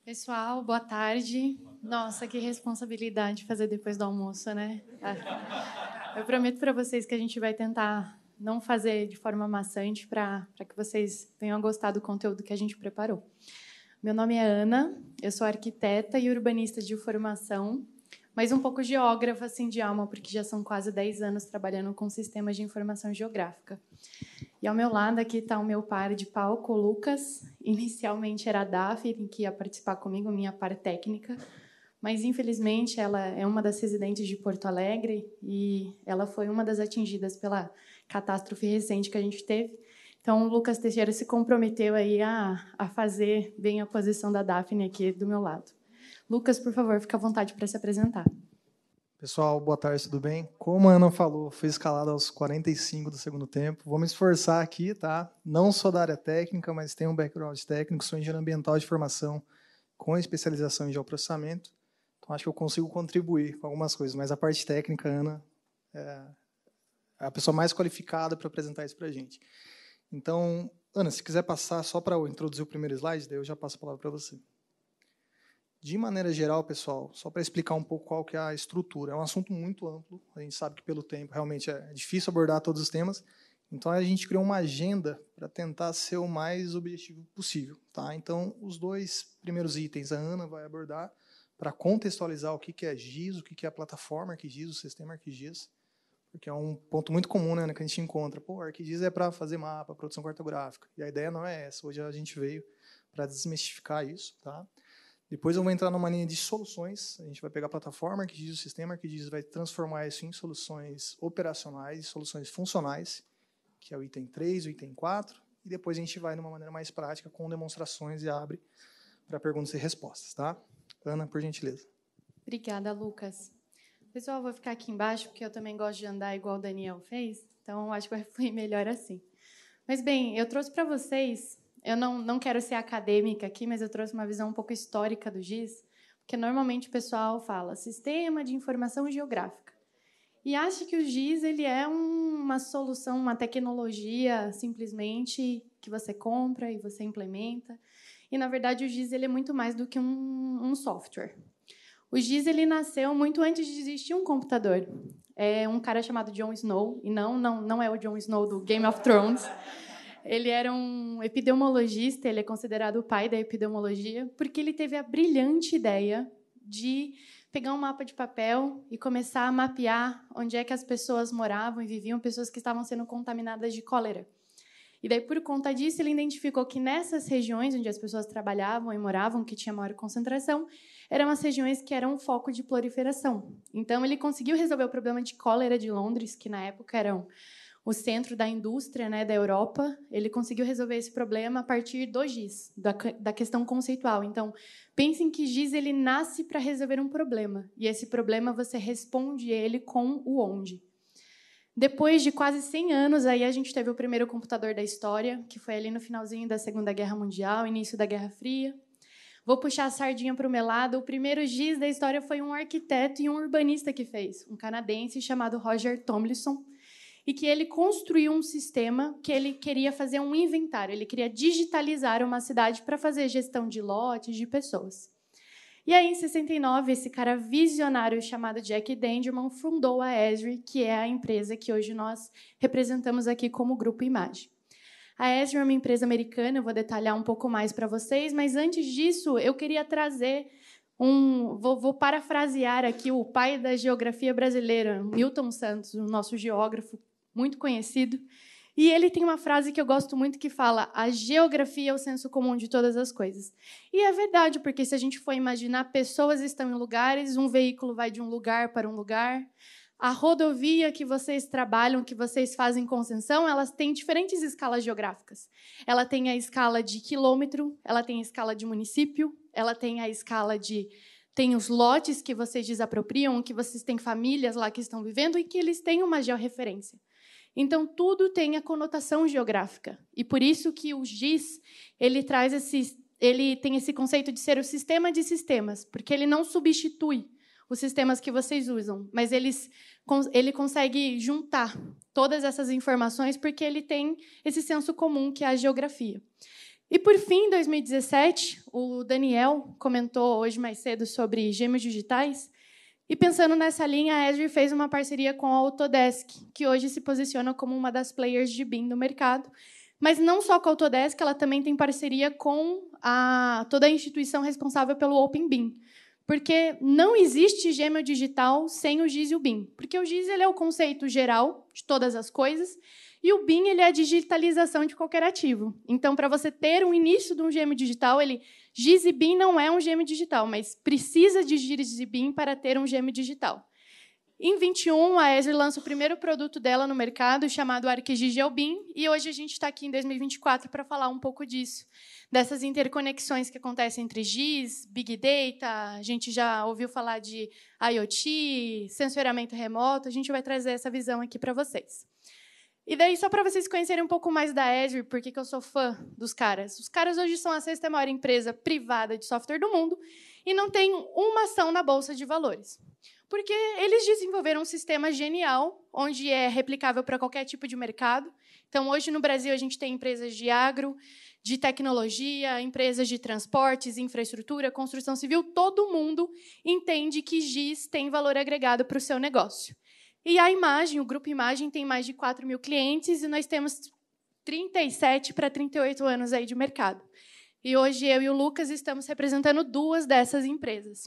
Pessoal, boa tarde. Nossa, que responsabilidade fazer depois do almoço, né? Eu prometo para vocês que a gente vai tentar não fazer de forma maçante para que vocês tenham gostado do conteúdo que a gente preparou. Meu nome é Ana, eu sou arquiteta e urbanista de formação, mas um pouco geógrafa assim, de alma, porque já são quase 10 anos trabalhando com sistemas de informação geográfica. E ao meu lado aqui está o meu par de palco, o Lucas. Inicialmente era a Daphne, que ia participar comigo, minha par técnica, mas infelizmente ela é uma das residentes de Porto Alegre e ela foi uma das atingidas pela catástrofe recente que a gente teve. Então, o Lucas Teixeira se comprometeu aí a fazer bem a posição da Daphne aqui do meu lado. Lucas, por favor, fique à vontade para se apresentar. Pessoal, boa tarde, tudo bem? Como a Ana falou, fui escalado aos 45 do segundo tempo. Vou me esforçar aqui, tá? Não sou da área técnica, mas tenho um background técnico, sou engenheiro ambiental de formação com especialização em geoprocessamento. Então, acho que eu consigo contribuir com algumas coisas, mas a parte técnica, a Ana é a pessoa mais qualificada para apresentar isso para a gente. Então, Ana, se quiser passar só para eu introduzir o primeiro slide, daí eu já passo a palavra para você. De maneira geral, pessoal, só para explicar um pouco qual que é a estrutura. É um assunto muito amplo, a gente sabe que pelo tempo realmente é difícil abordar todos os temas, então a gente criou uma agenda para tentar ser o mais objetivo possível. Tá? Então, os dois primeiros itens a Ana vai abordar para contextualizar o que é GIS, o que é a plataforma ArcGIS, o sistema ArcGIS, porque é um ponto muito comum, né, que a gente encontra. Pô, ArcGIS é para fazer mapa, produção cartográfica, e a ideia não é essa. Hoje a gente veio para desmistificar isso, tá? Depois eu vou entrar numa linha de soluções. A gente vai pegar a plataforma ArcGIS, o sistema ArcGIS, vai transformar isso em soluções operacionais, soluções funcionais, que é o item 3, o item 4, e depois a gente vai numa maneira mais prática, com demonstrações e abre para perguntas e respostas. Tá? Ana, por gentileza. Obrigada, Lucas. Pessoal, eu vou ficar aqui embaixo, porque eu também gosto de andar igual o Daniel fez, então acho que vai fluir melhor assim. Mas, bem, eu trouxe para vocês... Eu não quero ser acadêmica aqui, mas eu trouxe uma visão um pouco histórica do GIS, porque normalmente o pessoal fala Sistema de Informação Geográfica e acha que o GIS ele é uma solução, uma tecnologia simplesmente que você compra e você implementa. E, na verdade, o GIS ele é muito mais do que um software. O GIS ele nasceu muito antes de existir um computador. É um cara chamado Jon Snow, e não é o Jon Snow do Game of Thrones. Ele era um epidemiologista, ele é considerado o pai da epidemiologia, porque ele teve a brilhante ideia de pegar um mapa de papel e começar a mapear onde é que as pessoas moravam e viviam, pessoas que estavam sendo contaminadas de cólera. E daí, por conta disso, ele identificou que nessas regiões onde as pessoas trabalhavam e moravam, que tinha maior concentração, eram as regiões que eram foco de proliferação. Então, ele conseguiu resolver o problema de cólera de Londres, que na época eram o centro da indústria, né, da Europa. Ele conseguiu resolver esse problema a partir do GIS, da questão conceitual. Então, pensem que GIS ele nasce para resolver um problema, e esse problema você responde ele com o onde. Depois de quase 100 anos, aí a gente teve o primeiro computador da história, que foi ali no finalzinho da Segunda Guerra Mundial, início da Guerra Fria. Vou puxar a sardinha para o meu lado. O primeiro GIS da história foi um arquiteto e um urbanista que fez, um canadense chamado Roger Tomlinson, e que ele construiu um sistema que ele queria fazer um inventário, ele queria digitalizar uma cidade para fazer gestão de lotes, de pessoas. E aí, em 69, esse cara visionário chamado Jack Dangermond fundou a Esri, que é a empresa que hoje nós representamos aqui como Grupo Imagem. A Esri é uma empresa americana, eu vou detalhar um pouco mais para vocês, mas antes disso, eu queria trazer vou parafrasear aqui o pai da geografia brasileira, Milton Santos, o nosso geógrafo muito conhecido, e ele tem uma frase que eu gosto muito que fala: a geografia é o senso comum de todas as coisas. E é verdade, porque se a gente for imaginar, pessoas estão em lugares, um veículo vai de um lugar para um lugar, a rodovia que vocês trabalham, que vocês fazem concessão, elas têm diferentes escalas geográficas. Ela tem a escala de quilômetro, ela tem a escala de município, ela tem a escala de... Tem os lotes que vocês desapropriam, que vocês têm famílias lá que estão vivendo e que eles têm uma georreferência. Então, tudo tem a conotação geográfica. E por isso que o GIS ele tem esse conceito de ser o sistema de sistemas, porque ele não substitui os sistemas que vocês usam, mas ele consegue juntar todas essas informações porque ele tem esse senso comum que é a geografia. E, por fim, em 2017, o Daniel comentou hoje mais cedo sobre gêmeos digitais. E, pensando nessa linha, a Esri fez uma parceria com a Autodesk, que hoje se posiciona como uma das players de BIM no mercado. Mas não só com a Autodesk, ela também tem parceria com toda a instituição responsável pelo Open BIM. Porque não existe gêmeo digital sem o GIS e o BIM. Porque o GIS ele é o conceito geral de todas as coisas, e o BIM ele é a digitalização de qualquer ativo. Então, para você ter um início de um gêmeo digital, GIS e BIM não é um gêmeo digital, mas precisa de GIS e BIM para ter um gêmeo digital. Em 21, a Esri lança o primeiro produto dela no mercado, chamado ArcGIS GeoBIM, e hoje a gente está aqui em 2024 para falar um pouco disso, dessas interconexões que acontecem entre GIS, Big Data, a gente já ouviu falar de IoT, sensoriamento remoto, a gente vai trazer essa visão aqui para vocês. E daí, só para vocês conhecerem um pouco mais da Esri, porque eu sou fã dos caras. Os caras hoje são a 6ª maior empresa privada de software do mundo e não tem uma ação na Bolsa de Valores. Porque eles desenvolveram um sistema genial, onde é replicável para qualquer tipo de mercado. Então, hoje, no Brasil, a gente tem empresas de agro, de tecnologia, empresas de transportes, infraestrutura, construção civil. Todo mundo entende que GIS tem valor agregado para o seu negócio. E a Imagem, o Grupo Imagem, tem mais de 4 mil clientes e nós temos 37 para 38 anos aí de mercado. E hoje eu e o Lucas estamos representando 2 dessas empresas.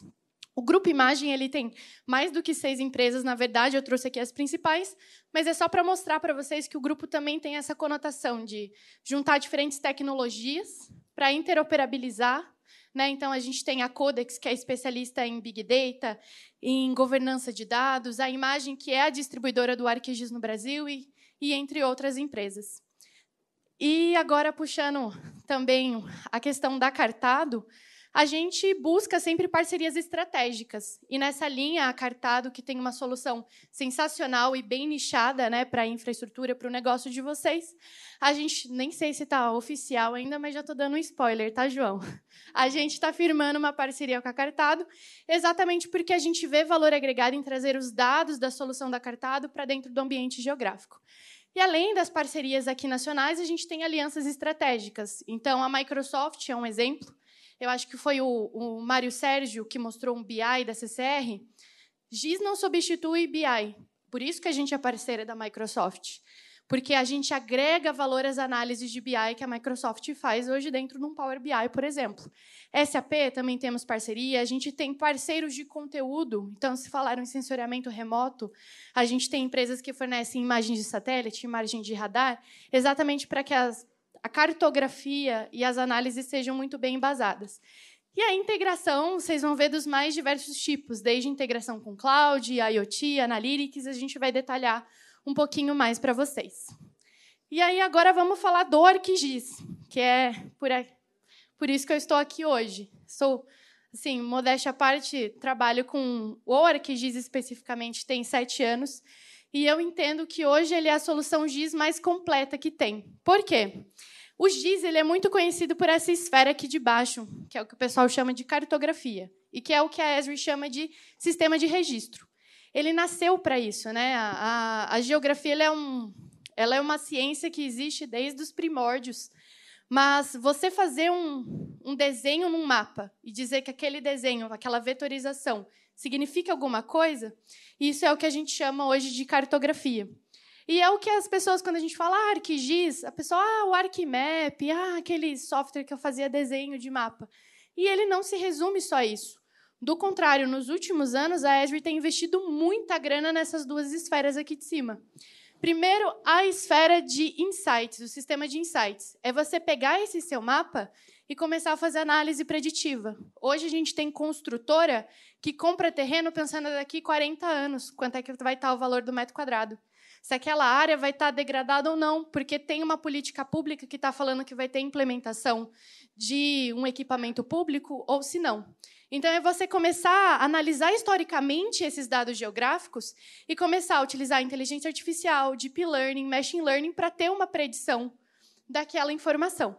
O Grupo Imagem ele tem mais do que 6 empresas, na verdade, eu trouxe aqui as principais, mas é só para mostrar para vocês que o grupo também tem essa conotação de juntar diferentes tecnologias para interoperabilizar. Então, a gente tem a Codex, que é especialista em Big Data, em governança de dados, a Imagem, que é a distribuidora do ArcGIS no Brasil, e entre outras empresas. E agora, puxando também a questão da Cartado, a gente busca sempre parcerias estratégicas. E, nessa linha, a Cartado, que tem uma solução sensacional e bem nichada para a infraestrutura, para o negócio de vocês, a gente, nem sei se está oficial ainda, mas já estou dando um spoiler, tá, João? A gente está firmando uma parceria com a Cartado, exatamente porque a gente vê valor agregado em trazer os dados da solução da Cartado para dentro do ambiente geográfico. E, além das parcerias aqui nacionais, a gente tem alianças estratégicas. Então, a Microsoft é um exemplo. Eu acho que foi o Mário Sérgio que mostrou um BI da CCR. GIS não substitui BI. Por isso que a gente é parceira da Microsoft. Porque a gente agrega valor às análises de BI que a Microsoft faz hoje dentro de um Power BI, por exemplo. SAP também temos parceria. A gente tem parceiros de conteúdo. Então, se falaram em sensoriamento remoto, a gente tem empresas que fornecem imagens de satélite, imagem de radar, exatamente para que a cartografia e as análises sejam muito bem embasadas. E a integração, vocês vão ver dos mais diversos tipos, desde integração com cloud, IoT, Analytics, a gente vai detalhar um pouquinho mais para vocês. E aí, agora, vamos falar do ArcGIS, que é por isso que eu estou aqui hoje. Sou, assim, modéstia à parte, trabalho com o ArcGIS especificamente, tem 7 anos, e eu entendo que hoje ele é a solução GIS mais completa que tem. Por quê? O GIS ele é muito conhecido por essa esfera aqui de baixo, que é o que o pessoal chama de cartografia, e que é o que a Esri chama de sistema de registro. Ele nasceu para isso. A geografia ela é uma ciência que existe desde os primórdios, mas você fazer um desenho num mapa e dizer que aquele desenho, aquela vetorização, significa alguma coisa, isso é o que a gente chama hoje de cartografia. E é o que as pessoas, quando a gente fala ArcGIS, a pessoa, o ArcMap, aquele software que eu fazia desenho de mapa. E ele não se resume só a isso. Do contrário, nos últimos anos, a Esri tem investido muita grana nessas 2 esferas aqui de cima. Primeiro, a esfera de insights, o sistema de insights. É você pegar esse seu mapa e começar a fazer análise preditiva. Hoje, a gente tem construtora que compra terreno pensando daqui 40 anos, quanto é que vai estar o valor do metro quadrado. Se aquela área vai estar degradada ou não, porque tem uma política pública que está falando que vai ter implementação de um equipamento público, ou se não. Então, é você começar a analisar historicamente esses dados geográficos e começar a utilizar inteligência artificial, deep learning, machine learning, para ter uma predição daquela informação.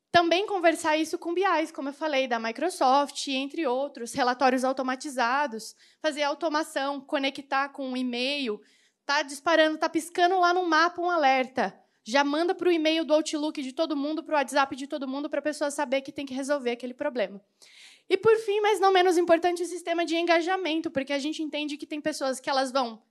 Também conversar isso com BIs, como eu falei, da Microsoft, entre outros, relatórios automatizados, fazer automação, conectar com um e-mail, está disparando, está piscando lá no mapa um alerta. já manda para o e-mail do Outlook de todo mundo, para o WhatsApp de todo mundo, para a pessoa saber que tem que resolver aquele problema. E, por fim, mas não menos importante, o sistema de engajamento, porque a gente entende que tem pessoas que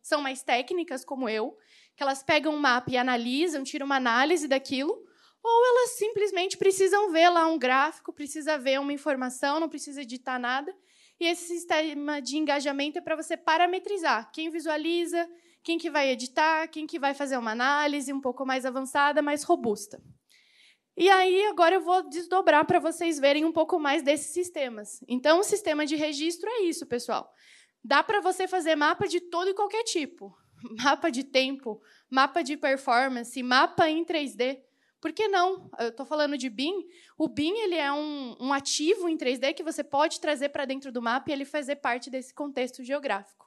são mais técnicas, como eu, que elas pegam um mapa e analisam, tiram uma análise daquilo, ou elas simplesmente precisam ver lá um gráfico, precisa ver uma informação, não precisa editar nada. E esse sistema de engajamento é para você parametrizar quem visualiza, quem que vai editar, quem que vai fazer uma análise um pouco mais avançada, mais robusta. E aí, agora eu vou desdobrar para vocês verem um pouco mais desses sistemas. Então, o sistema de registro é isso, pessoal. Dá para você fazer mapa de todo e qualquer tipo. Mapa de tempo, mapa de performance, mapa em 3D. Por que não? Eu estou falando de BIM. O BIM ele é um ativo em 3D que você pode trazer para dentro do mapa e ele fazer parte desse contexto geográfico.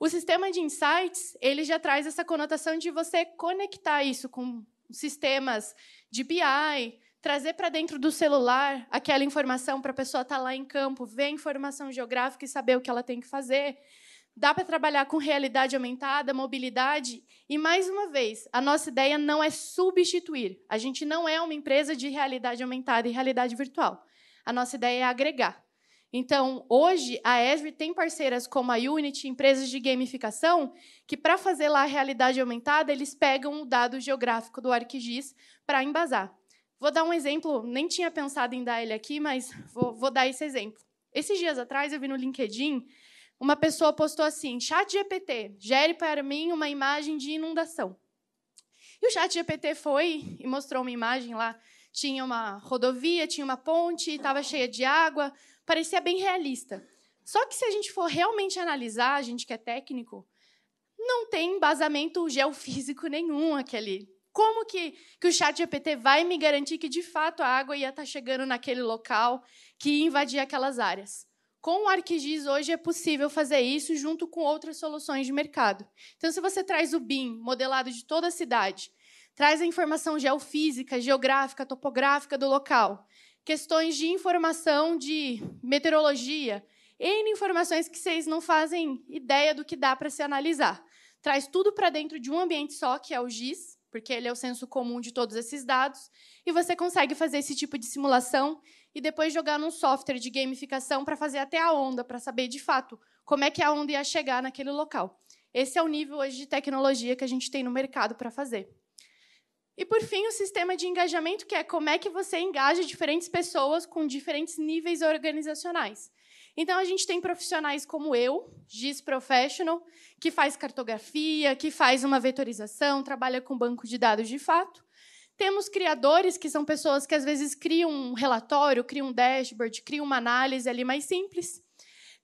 O sistema de insights ele já traz essa conotação de você conectar isso com sistemas de BI, trazer para dentro do celular aquela informação para a pessoa estar lá em campo, ver a informação geográfica e saber o que ela tem que fazer. Dá para trabalhar com realidade aumentada, mobilidade. E, mais uma vez, a nossa ideia não é substituir. A gente não é uma empresa de realidade aumentada e realidade virtual. A nossa ideia é agregar. Então, hoje, a Esri tem parceiras como a Unity, empresas de gamificação, que, para fazer lá a realidade aumentada, eles pegam o dado geográfico do ArcGIS para embasar. Vou dar um exemplo, nem tinha pensado em dar ele aqui, mas vou dar esse exemplo. Esses dias atrás, eu vi no LinkedIn, uma pessoa postou assim, ChatGPT, gere para mim uma imagem de inundação. E o ChatGPT foi e mostrou uma imagem lá, tinha uma rodovia, tinha uma ponte, estava cheia de água, parecia bem realista. Só que se a gente for realmente analisar, a gente que é técnico, não tem embasamento geofísico nenhum aquele. Como que o ChatGPT vai me garantir que, de fato, a água ia estar chegando naquele local, que ia invadir aquelas áreas? Com o ArcGIS, hoje, é possível fazer isso junto com outras soluções de mercado. Então, se você traz o BIM modelado de toda a cidade, traz a informação geofísica, geográfica, topográfica do local, questões de informação de meteorologia, N informações que vocês não fazem ideia do que dá para se analisar. Traz tudo para dentro de um ambiente só, que é o GIS, porque ele é o senso comum de todos esses dados, e você consegue fazer esse tipo de simulação e depois jogar num software de gamificação para fazer até a onda, para saber, de fato, como é que a onda ia chegar naquele local. Esse é o nível hoje de tecnologia que a gente tem no mercado para fazer. E, por fim, o sistema de engajamento, que é como é que você engaja diferentes pessoas com diferentes níveis organizacionais. Então, a gente tem profissionais como eu, GIS Professional, que faz cartografia, que faz uma vetorização, trabalha com banco de dados de fato. Temos criadores, que são pessoas que, às vezes, criam um relatório, criam um dashboard, criam uma análise ali mais simples.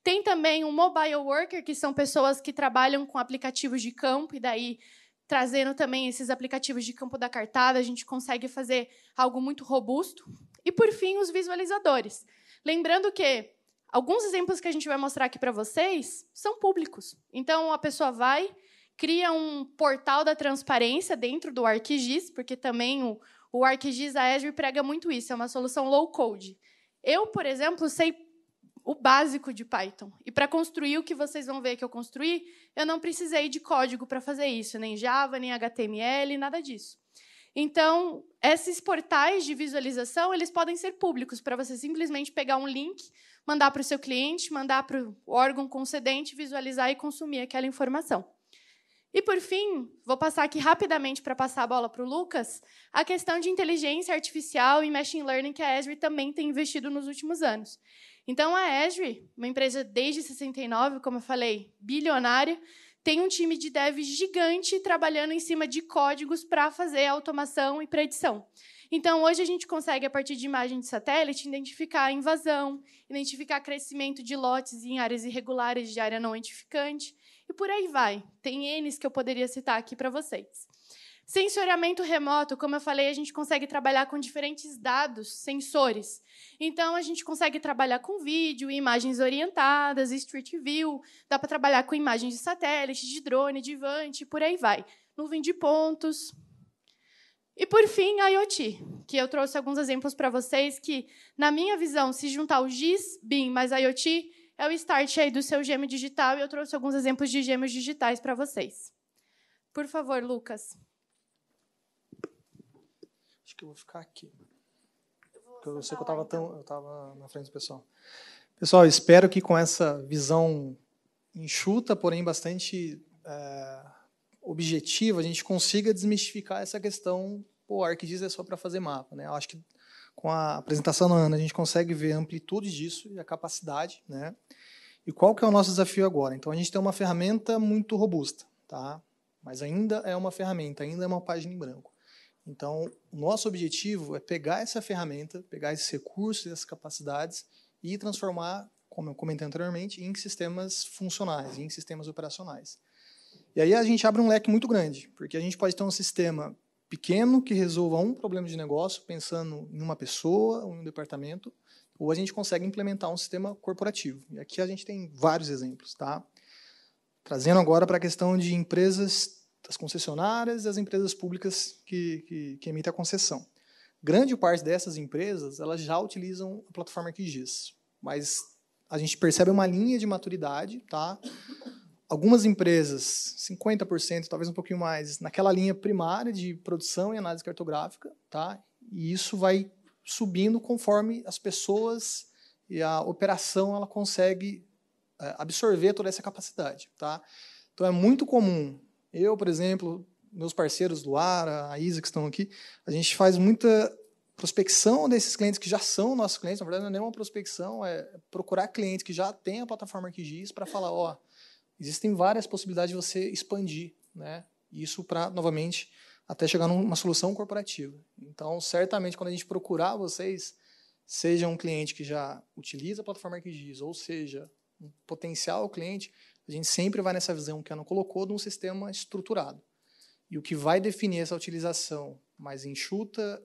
Tem também um mobile worker, que são pessoas que trabalham com aplicativos de campo, e daí, trazendo também esses aplicativos de campo da cartada, a gente consegue fazer algo muito robusto. E, por fim, os visualizadores. Lembrando que alguns exemplos que a gente vai mostrar aqui para vocês são públicos. Então, a pessoa vai, cria um portal da transparência dentro do ArcGIS, porque também o ArcGIS, a Esri prega muito isso, é uma solução low-code. Eu, por exemplo, sei o básico de Python. E, para construir o que vocês vão ver que eu construí, eu não precisei de código para fazer isso, nem Java, nem HTML, nada disso. Então, esses portais de visualização eles podem ser públicos, para você simplesmente pegar um link, mandar para o seu cliente, mandar para o órgão concedente, visualizar e consumir aquela informação. E, por fim, vou passar aqui rapidamente para passar a bola para o Lucas, a questão de inteligência artificial e machine learning que a Esri também tem investido nos últimos anos. Então, a Esri, uma empresa desde 69, como eu falei, bilionária, tem um time de dev gigante trabalhando em cima de códigos para fazer automação e predição. Então, hoje a gente consegue, a partir de imagem de satélite, identificar a invasão, identificar crescimento de lotes em áreas irregulares de área não edificante, e por aí vai. Tem Ns que eu poderia citar aqui para vocês. Sensoriamento remoto, como eu falei, a gente consegue trabalhar com diferentes dados, sensores. Então, a gente consegue trabalhar com vídeo, imagens orientadas, Street View, dá para trabalhar com imagens de satélite, de drone, de Vant, por aí vai. Nuvem de pontos. E, por fim, a IoT, que eu trouxe alguns exemplos para vocês que, na minha visão, se juntar o GIS, BIM mais a IoT, é o start aí do seu gêmeo digital, e eu trouxe alguns exemplos de gêmeos digitais para vocês. Por favor, Lucas. Acho que eu vou ficar aqui. Porque eu sei que eu estava na frente do pessoal. Pessoal, espero que com essa visão enxuta, porém bastante objetiva, a gente consiga desmistificar essa questão, o ArcGIS é só para fazer mapa, né? Eu acho que com a apresentação da Ana, a gente consegue ver a amplitude disso e a capacidade, né? E qual que é o nosso desafio agora? Então, a gente tem uma ferramenta muito robusta, tá? Mas ainda é uma ferramenta, ainda é uma página em branco. Então, o nosso objetivo é pegar essa ferramenta, pegar esses recursos, essas capacidades e transformar, como eu comentei anteriormente, em sistemas funcionais, em sistemas operacionais. E aí a gente abre um leque muito grande, porque a gente pode ter um sistema pequeno que resolva um problema de negócio, pensando em uma pessoa ou em um departamento, ou a gente consegue implementar um sistema corporativo. E aqui a gente tem vários exemplos, tá? Trazendo agora para a questão de empresas, das concessionárias e as empresas públicas que emitem a concessão. Grande parte dessas empresas, elas já utilizam a plataforma ArcGIS, mas a gente percebe uma linha de maturidade, tá? Algumas empresas, 50%, talvez um pouquinho mais, naquela linha primária de produção e análise cartográfica, tá? E isso vai subindo conforme as pessoas e a operação ela consegue absorver toda essa capacidade, tá? Então é muito comum, eu, por exemplo, meus parceiros do Lara, a Isa que estão aqui, a gente faz muita prospecção desses clientes que já são nossos clientes, na verdade não é nem uma prospecção, é procurar clientes que já têm a plataforma ArcGIS para falar, ó, existem várias possibilidades de você expandir, né? Isso para, novamente, até chegar numa solução corporativa. Então, certamente, quando a gente procurar vocês, seja um cliente que já utiliza a plataforma ArcGIS, ou seja, um potencial cliente, a gente sempre vai nessa visão que a Ana colocou de um sistema estruturado. E o que vai definir essa utilização mais enxuta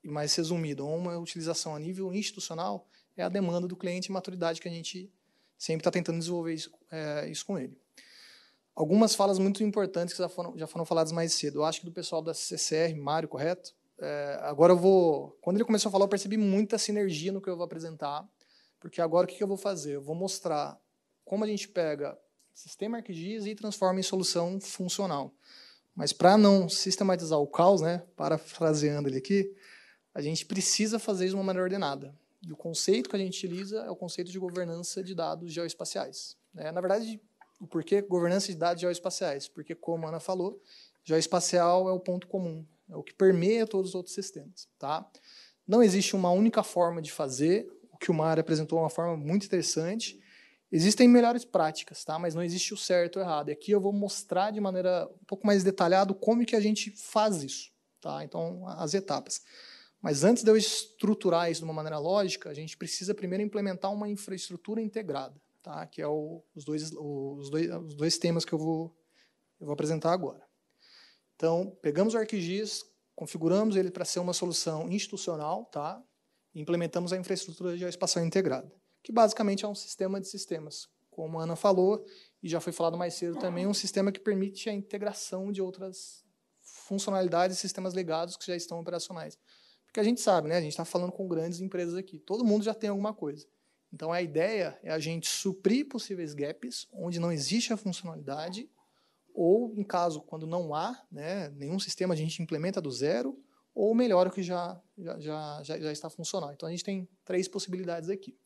e mais resumida, ou uma utilização a nível institucional, é a demanda do cliente e a maturidade que a gente sempre está tentando desenvolver isso com ele. Algumas falas muito importantes que já foram faladas mais cedo. Eu acho que do pessoal da CCR, Mário, correto? Agora eu vou... Quando ele começou a falar, eu percebi muita sinergia no que eu vou apresentar, porque agora o que eu vou fazer? Eu vou mostrar como a gente pega sistema ArcGIS e transforma em solução funcional. Mas para não sistematizar o caos, né, parafraseando ele aqui, a gente precisa fazer isso de uma maneira ordenada. E o conceito que a gente utiliza é o conceito de governança de dados geoespaciais. Na verdade, o porquê governança de dados geoespaciais? Porque, como a Ana falou, geoespacial é o ponto comum, é o que permeia todos os outros sistemas. Tá? Não existe uma única forma de fazer, o que o Mário apresentou é uma forma muito interessante. Existem melhores práticas, tá? Mas não existe o certo ou errado. E aqui eu vou mostrar de maneira um pouco mais detalhada como que a gente faz isso. Tá? Então, as etapas. Mas antes de eu estruturar isso de uma maneira lógica, a gente precisa primeiro implementar uma infraestrutura integrada, tá? Que é os dois temas que eu vou apresentar agora. Então, pegamos o ArcGIS, configuramos ele para ser uma solução institucional, tá? E implementamos a infraestrutura geoespacial integrada, que basicamente é um sistema de sistemas. Como a Ana falou, e já foi falado mais cedo também, um sistema que permite a integração de outras funcionalidades e sistemas legados que já estão operacionais. Porque a gente sabe, né? A gente está falando com grandes empresas aqui. Todo mundo já tem alguma coisa. Então, a ideia é a gente suprir possíveis gaps onde não existe a funcionalidade ou, em caso, quando não há, né, nenhum sistema, a gente implementa do zero ou melhora o que já está funcional. Então, a gente tem 3 possibilidades aqui.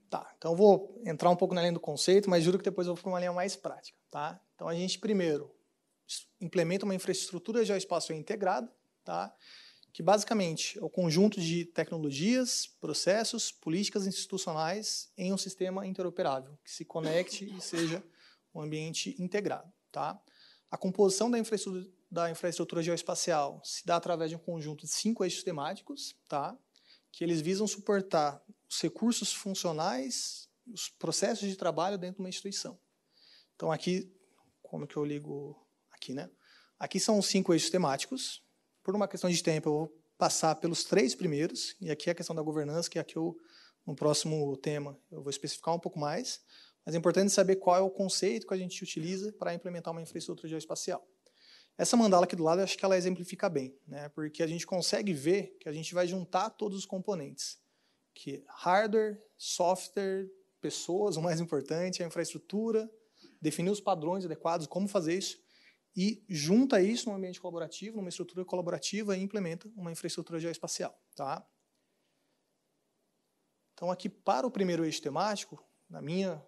Tá, então, eu vou entrar um pouco na linha do conceito, mas juro que depois eu vou para uma linha mais prática. Tá? Então, a gente, primeiro, implementa uma infraestrutura geoespacial integrada, tá? Que basicamente é o conjunto de tecnologias, processos, políticas institucionais em um sistema interoperável, que se conecte e seja um ambiente integrado. Tá? A composição da infraestrutura geoespacial se dá através de um conjunto de 5 eixos temáticos, tá? Que eles visam suportar os recursos funcionais, os processos de trabalho dentro de uma instituição. Então, aqui, como que eu ligo aqui, né? Aqui são os 5 eixos temáticos. Por uma questão de tempo, eu vou passar pelos 3 primeiros, e aqui é a questão da governança, que aqui no próximo tema eu vou especificar um pouco mais, mas é importante saber qual é o conceito que a gente utiliza para implementar uma infraestrutura geoespacial. Essa mandala aqui do lado, eu acho que ela exemplifica bem, né? Porque a gente consegue ver que a gente vai juntar todos os componentes, que hardware, software, pessoas, o mais importante, a infraestrutura, definir os padrões adequados, como fazer isso, e junta isso num ambiente colaborativo, numa estrutura colaborativa e implementa uma infraestrutura geoespacial. Tá? Então, aqui, para o primeiro eixo temático, na minha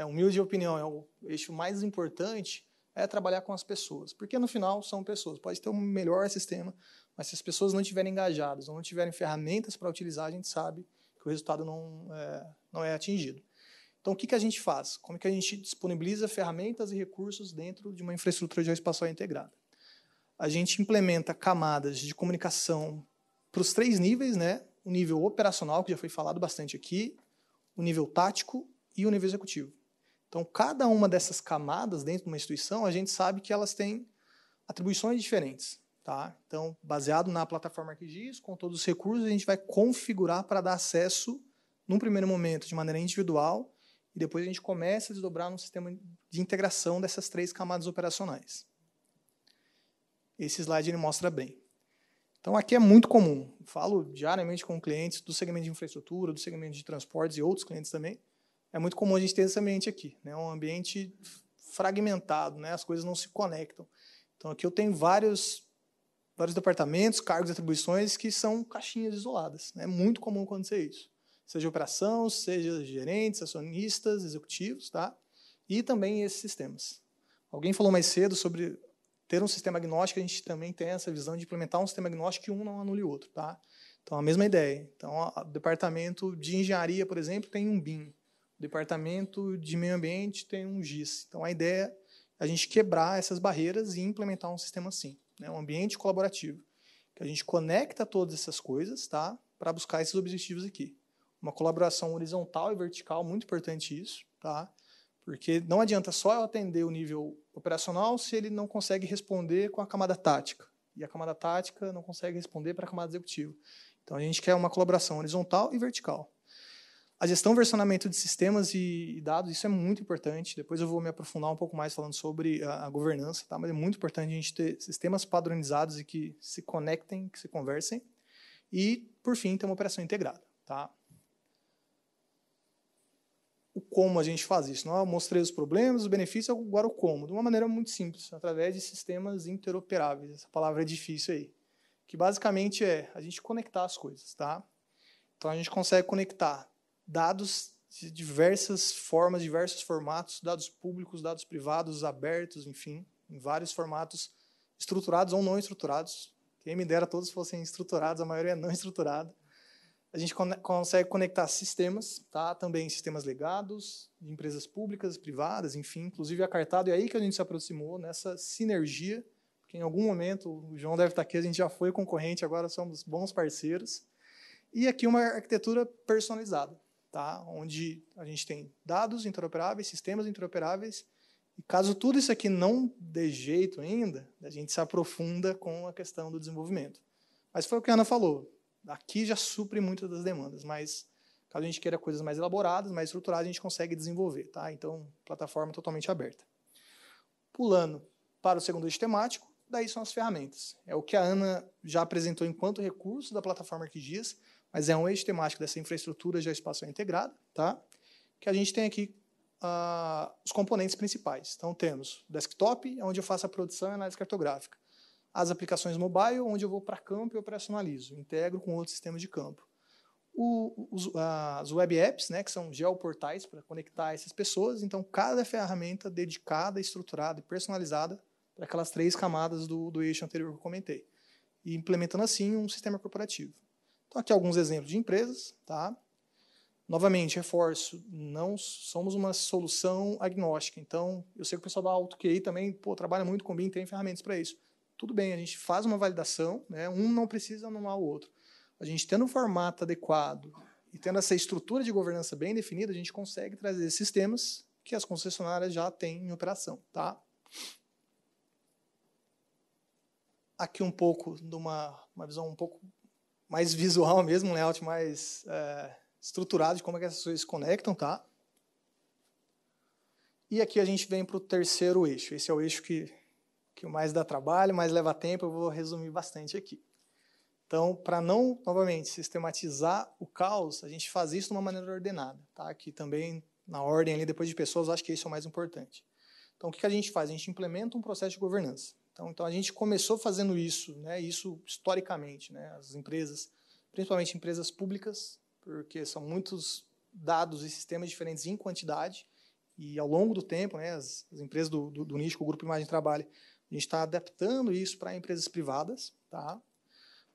humilde opinião, é o eixo mais importante, é trabalhar com as pessoas. Porque, no final, são pessoas. Pode ter um melhor sistema, mas se as pessoas não estiverem engajadas ou não tiverem ferramentas para utilizar, a gente sabe que o resultado não é atingido. Então, o que a gente faz? Como que a gente disponibiliza ferramentas e recursos dentro de uma infraestrutura geoespacial integrada? A gente implementa camadas de comunicação para os 3 níveis, né? O nível operacional, que já foi falado bastante aqui, o nível tático e o nível executivo. Então, cada uma dessas camadas dentro de uma instituição, a gente sabe que elas têm atribuições diferentes. Tá? Então, baseado na plataforma ArcGIS, com todos os recursos, a gente vai configurar para dar acesso, num primeiro momento, de maneira individual, e depois a gente começa a desdobrar num sistema de integração dessas 3 camadas operacionais. Esse slide ele mostra bem. Então, aqui é muito comum. Falo diariamente com clientes do segmento de infraestrutura, do segmento de transportes e outros clientes também. É muito comum a gente ter esse ambiente aqui, né? Um ambiente fragmentado, né? As coisas não se conectam. Então, aqui eu tenho vários departamentos, cargos e atribuições que são caixinhas isoladas. É muito comum acontecer isso. Seja operação, seja gerentes, acionistas, executivos, tá? E também esses sistemas. Alguém falou mais cedo sobre ter um sistema agnóstico, a gente também tem essa visão de implementar um sistema agnóstico que um não anule o outro, tá? Então, a mesma ideia. Então, o departamento de engenharia, por exemplo, tem um BIM. O departamento de meio ambiente tem um GIS. Então, a ideia é a gente quebrar essas barreiras e implementar um sistema assim, né? Um ambiente colaborativo, que a gente conecta todas essas coisas, tá? Para buscar esses objetivos aqui. Uma colaboração horizontal e vertical, muito importante isso, tá? Porque não adianta só eu atender o nível operacional se ele não consegue responder com a camada tática. E a camada tática não consegue responder para a camada executiva. Então, a gente quer uma colaboração horizontal e vertical. A gestão e versionamento de sistemas e dados, isso é muito importante. Depois eu vou me aprofundar um pouco mais falando sobre a governança, tá? Mas é muito importante a gente ter sistemas padronizados e que se conectem, que se conversem. E, por fim, ter uma operação integrada. Tá? O como a gente faz isso. Não, eu mostrei os problemas, os benefícios, agora o como. De uma maneira muito simples, através de sistemas interoperáveis. Essa palavra é difícil aí. Que basicamente é a gente conectar as coisas. Tá? Então, a gente consegue conectar dados de diversas formas, diversos formatos, dados públicos, dados privados, abertos, enfim, em vários formatos, estruturados ou não estruturados. Quem me dera todos fossem estruturados, a maioria é não estruturada. A gente consegue conectar sistemas, tá? Também sistemas legados, de empresas públicas, privadas, enfim, inclusive a Cartado, é aí que a gente se aproximou, nessa sinergia, porque em algum momento, o João deve estar aqui, a gente já foi concorrente, agora somos bons parceiros. E aqui uma arquitetura personalizada, tá? Onde a gente tem dados interoperáveis, sistemas interoperáveis, e caso tudo isso aqui não dê jeito ainda, a gente se aprofunda com a questão do desenvolvimento. Mas foi o que a Ana falou, aqui já supre muitas das demandas, mas caso a gente queira coisas mais elaboradas, mais estruturadas, a gente consegue desenvolver, tá? Então, plataforma totalmente aberta. Pulando para o segundo eixo temático, daí são as ferramentas. É o que a Ana já apresentou enquanto recurso da plataforma ArcGIS, mas é um eixo temático dessa infraestrutura geoespacial integrada, tá? Que a gente tem aqui os componentes principais. Então, temos o desktop, onde eu faço a produção e análise cartográfica. As aplicações mobile, onde eu vou para campo e operacionalizo, integro com outros sistemas de campo. As web apps, né, que são geoportais para conectar essas pessoas. Então, cada ferramenta dedicada, estruturada e personalizada para aquelas 3 camadas do eixo anterior que eu comentei. E implementando, assim, um sistema corporativo. Então, aqui alguns exemplos de empresas. Tá? Novamente, reforço, não somos uma solução agnóstica. Então, eu sei que o pessoal da AutoQI também trabalha muito com BIM, tem ferramentas para isso. Tudo bem, a gente faz uma validação, né? Um não precisa anular o outro. A gente tendo um formato adequado e tendo essa estrutura de governança bem definida, a gente consegue trazer sistemas que as concessionárias já têm em operação. Tá? Aqui um pouco de uma visão um pouco mais visual mesmo, um layout mais estruturado de como é que essas coisas se conectam. Tá? E aqui a gente vem para o terceiro eixo. Esse é o eixo que mais dá trabalho, mais leva tempo, eu vou resumir bastante aqui. Então, para não, novamente, sistematizar o caos, a gente faz isso de uma maneira ordenada. Tá? Aqui também, na ordem ali, depois de pessoas, eu acho que isso é o mais importante. Então, o que a gente faz? A gente implementa um processo de governança. Então a gente começou fazendo isso, né, isso historicamente, né, as empresas, principalmente empresas públicas, porque são muitos dados e sistemas diferentes em quantidade, e ao longo do tempo, né, as empresas do nicho, o Grupo Imagem Trabalho, a gente está adaptando isso para empresas privadas, tá?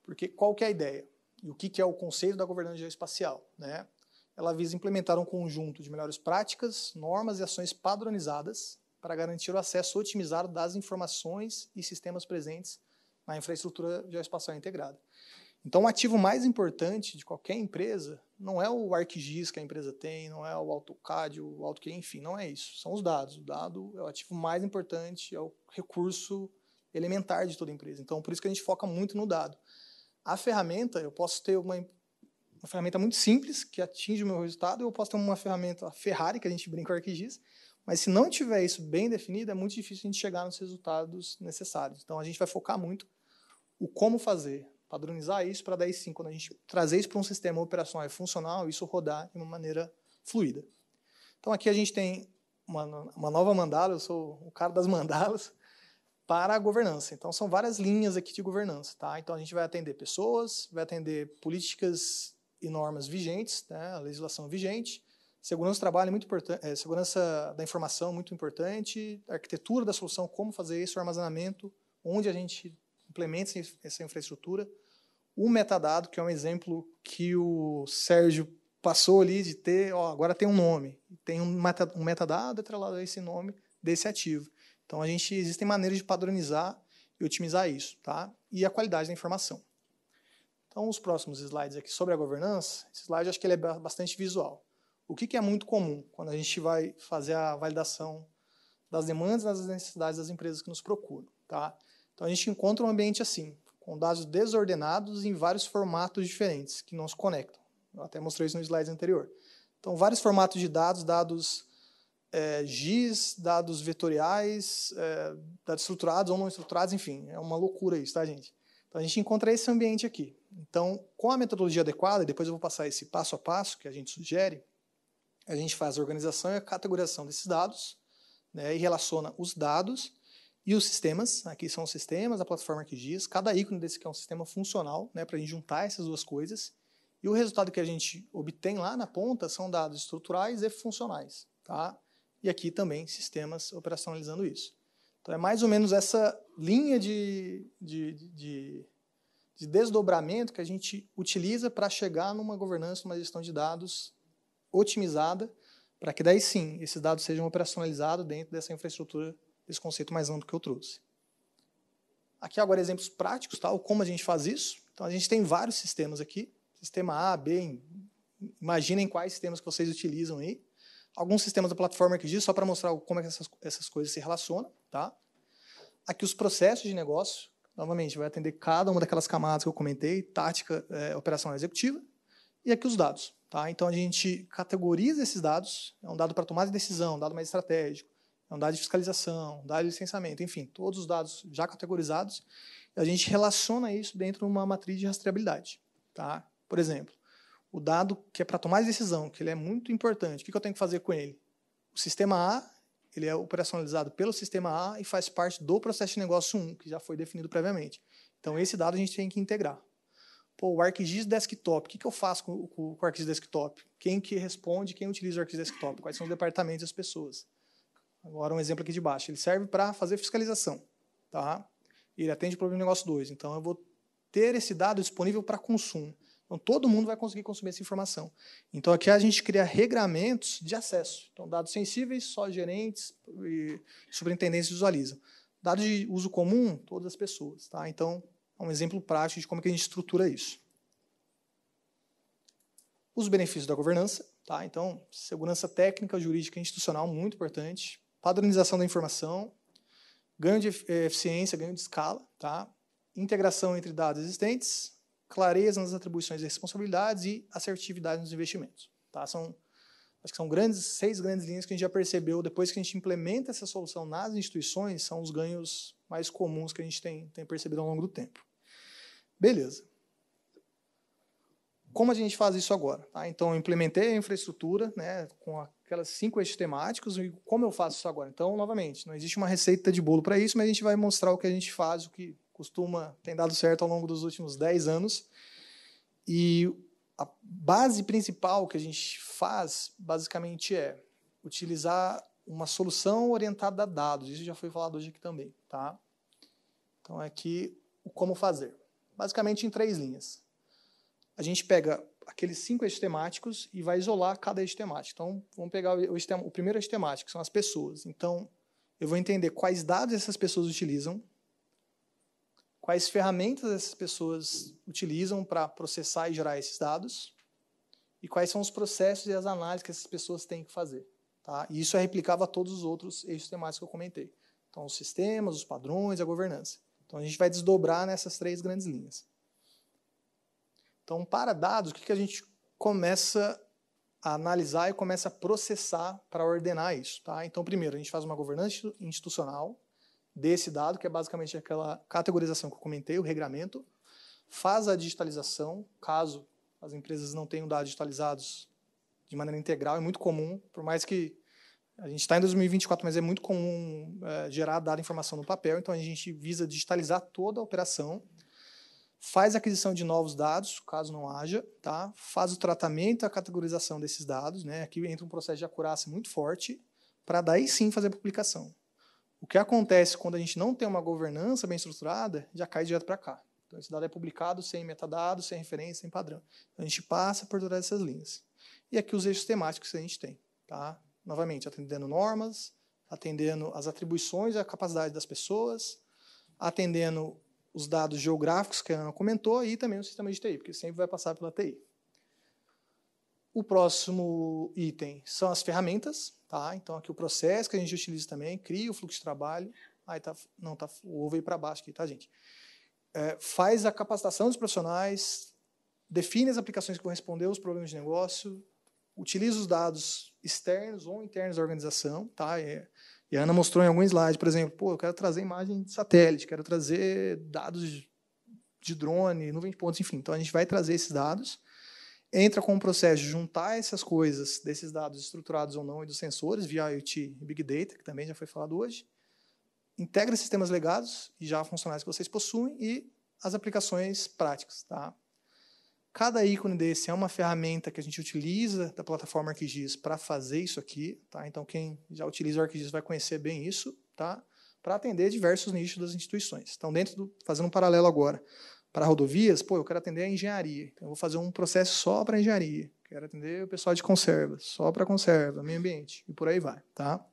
Porque qual que é a ideia? E o que é o conceito da governança geoespacial, né? Ela visa implementar um conjunto de melhores práticas, normas e ações padronizadas para garantir o acesso otimizado das informações e sistemas presentes na infraestrutura geoespacial integrada. Então, o ativo mais importante de qualquer empresa não é o ArcGIS que a empresa tem, não é o AutoCAD, o AutoCAD, enfim, não é isso. São os dados. O dado é o ativo mais importante, é o recurso elementar de toda empresa. Então, por isso que a gente foca muito no dado. A ferramenta, eu posso ter uma ferramenta muito simples, que atinge o meu resultado, eu posso ter uma ferramenta, a Ferrari, que a gente brinca com o ArcGIS, mas se não tiver isso bem definido, é muito difícil a gente chegar nos resultados necessários. Então, a gente vai focar muito o como fazer, padronizar isso para daí sim, quando a gente trazer isso para um sistema operacional e funcional, isso rodar de uma maneira fluida. Então, aqui a gente tem uma nova mandala, eu sou o cara das mandalas, para a governança. Então, são várias linhas aqui de governança. Tá? Então, a gente vai atender pessoas, vai atender políticas e normas vigentes, né, a legislação vigente, segurança do trabalho é muito importante, segurança da informação muito importante, arquitetura da solução, como fazer isso, o armazenamento, onde a gente implementa essa infraestrutura, o metadado, que é um exemplo que o Sérgio passou ali de ter, ó, agora tem um nome, tem um metadado atrelado a esse nome desse ativo. Então, existem maneiras de padronizar e otimizar isso, tá? E a qualidade da informação. Então, os próximos slides aqui sobre a governança, esse slide eu acho que ele é bastante visual. O que é muito comum quando a gente vai fazer a validação das demandas e das necessidades das empresas que nos procuram, tá? Então, a gente encontra um ambiente assim, com dados desordenados em vários formatos diferentes, que não se conectam. Eu até mostrei isso no slide anterior. Então, vários formatos de dados GIS, dados vetoriais, dados estruturados ou não estruturados, enfim, é uma loucura isso, tá, gente? Então, a gente encontra esse ambiente aqui. Então, com a metodologia adequada, e depois eu vou passar esse passo a passo que a gente sugere, a gente faz a organização e a categorização desses dados, né, e relaciona os dados e os sistemas. Aqui são os sistemas, a plataforma ArcGIS, cada ícone desse aqui é um sistema funcional, né, para a gente juntar essas duas coisas. E o resultado que a gente obtém lá na ponta são dados estruturais e funcionais. Tá? E aqui também sistemas operacionalizando isso. Então, é mais ou menos essa linha de desdobramento que a gente utiliza para chegar numa governança, numa gestão de dados otimizada, para que daí sim, esses dados sejam operacionalizados dentro dessa infraestrutura, desse conceito mais amplo que eu trouxe. Aqui agora exemplos práticos, tá? Como a gente faz isso. Então, a gente tem vários sistemas aqui, sistema A, B, imaginem quais sistemas que vocês utilizam aí. Alguns sistemas da plataforma ArcGIS, só para mostrar como é que essas coisas se relacionam. Tá? Aqui os processos de negócio, novamente, vai atender cada uma daquelas camadas que eu comentei, tática, operacional executiva, e aqui os dados. Tá? Então, a gente categoriza esses dados, é um dado para tomada de decisão, um dado mais estratégico, é um dado de fiscalização, um dado de licenciamento, enfim, todos os dados já categorizados, e a gente relaciona isso dentro de uma matriz de rastreabilidade. Tá? Por exemplo, o dado que é para tomar decisão, que ele é muito importante, o que eu tenho que fazer com ele? O sistema A, ele é operacionalizado pelo sistema A e faz parte do processo de negócio 1, que já foi definido previamente. Então, esse dado a gente tem que integrar. Pô, o ArcGIS Desktop, o que eu faço com o ArcGIS Desktop? Quem que responde, quem utiliza o ArcGIS Desktop? Quais são os departamentos e as pessoas? Agora, um exemplo aqui de baixo. Ele serve para fazer fiscalização. Tá? Ele atende o problema de negócio 2. Então, eu vou ter esse dado disponível para consumo. Então, todo mundo vai conseguir consumir essa informação. Então, aqui a gente cria regramentos de acesso. Então, dados sensíveis, só gerentes e superintendentes visualizam. Dados de uso comum, todas as pessoas. Tá? Então, é um exemplo prático de como é que a gente estrutura isso. Os benefícios da governança. Tá? Então, segurança técnica, jurídica e institucional, muito importante. Padronização da informação. Ganho de eficiência, ganho de escala. Tá? Integração entre dados existentes. Clareza nas atribuições e responsabilidades e assertividade nos investimentos. Tá? Acho que são 6 grandes linhas que a gente já percebeu, depois que a gente implementa essa solução nas instituições, são os ganhos mais comuns que a gente tem percebido ao longo do tempo. Beleza. como a gente faz isso agora? Tá? Então, eu implementei a infraestrutura, né, com aquelas 5 eixos temáticos, e como eu faço isso agora? Então, novamente, não existe uma receita de bolo para isso, mas a gente vai mostrar o que a gente faz, o que tem dado certo ao longo dos últimos 10 anos. E a base principal que a gente faz, basicamente, é utilizar uma solução orientada a dados. Isso já foi falado hoje aqui também. Tá? Então, aqui, o como fazer. Basicamente, em 3 linhas. A gente pega aqueles 5 eixos temáticos e vai isolar cada eixo temático. Então, vamos pegar o primeiro eixo temático, que são as pessoas. Então, eu vou entender quais dados essas pessoas utilizam, quais ferramentas essas pessoas utilizam para processar e gerar esses dados, e quais são os processos e as análises que essas pessoas têm que fazer. Tá? E isso é replicável a todos os outros eixos temáticos que eu comentei. Então, os sistemas, os padrões, a governança. Então, a gente vai desdobrar nessas 3 grandes linhas. Então, para dados, o que a gente começa a analisar e começa a processar para ordenar isso? Tá? Então, primeiro, a gente faz uma governança institucional desse dado, que é basicamente aquela categorização que eu comentei, o regramento, faz a digitalização, caso as empresas não tenham dados digitalizados de maneira integral, é muito comum, por mais que a gente está em 2024, mas é muito comum gerar dado e informação no papel, então a gente visa digitalizar toda a operação, faz a aquisição de novos dados, caso não haja, tá? Faz o tratamento e a categorização desses dados, né? Aqui entra um processo de acurácia muito forte, para daí sim fazer a publicação. O que acontece quando a gente não tem uma governança bem estruturada, já cai direto para cá. Então, esse dado é publicado sem metadados, sem referência, sem padrão. Então, a gente passa por todas essas linhas. E aqui os eixos temáticos que a gente tem. Tá? Novamente, atendendo normas, atendendo as atribuições e a capacidade das pessoas, atendendo os dados geográficos que a Ana comentou e também o sistema de TI, porque sempre vai passar pela TI. O próximo item são as ferramentas. Tá? Então, aqui o processo que a gente utiliza também, cria o fluxo de trabalho. O ovo veio para baixo aqui, tá, gente? Faz a capacitação dos profissionais, define as aplicações que vão responder aos problemas de negócio, utiliza os dados externos ou internos da organização. Tá? E a Ana mostrou em algum slide, por exemplo, eu quero trazer imagem de satélite, quero trazer dados de drone, nuvem de pontos, enfim. Então, a gente vai trazer esses dados, entra com o processo de juntar essas coisas, desses dados estruturados ou não, e dos sensores, via IoT e Big Data, que também já foi falado hoje, integra sistemas legados e já funcionais que vocês possuem e as aplicações práticas. Tá? Cada ícone desse é uma ferramenta que a gente utiliza da plataforma ArcGIS para fazer isso aqui. Tá? Então, quem já utiliza o ArcGIS vai conhecer bem isso, tá? Para atender diversos nichos das instituições. Então, fazendo um paralelo agora, para rodovias, eu quero atender a engenharia. Então, eu vou fazer um processo só para engenharia. Quero atender o pessoal de conserva, só para conserva, meio ambiente, e por aí vai. Tá?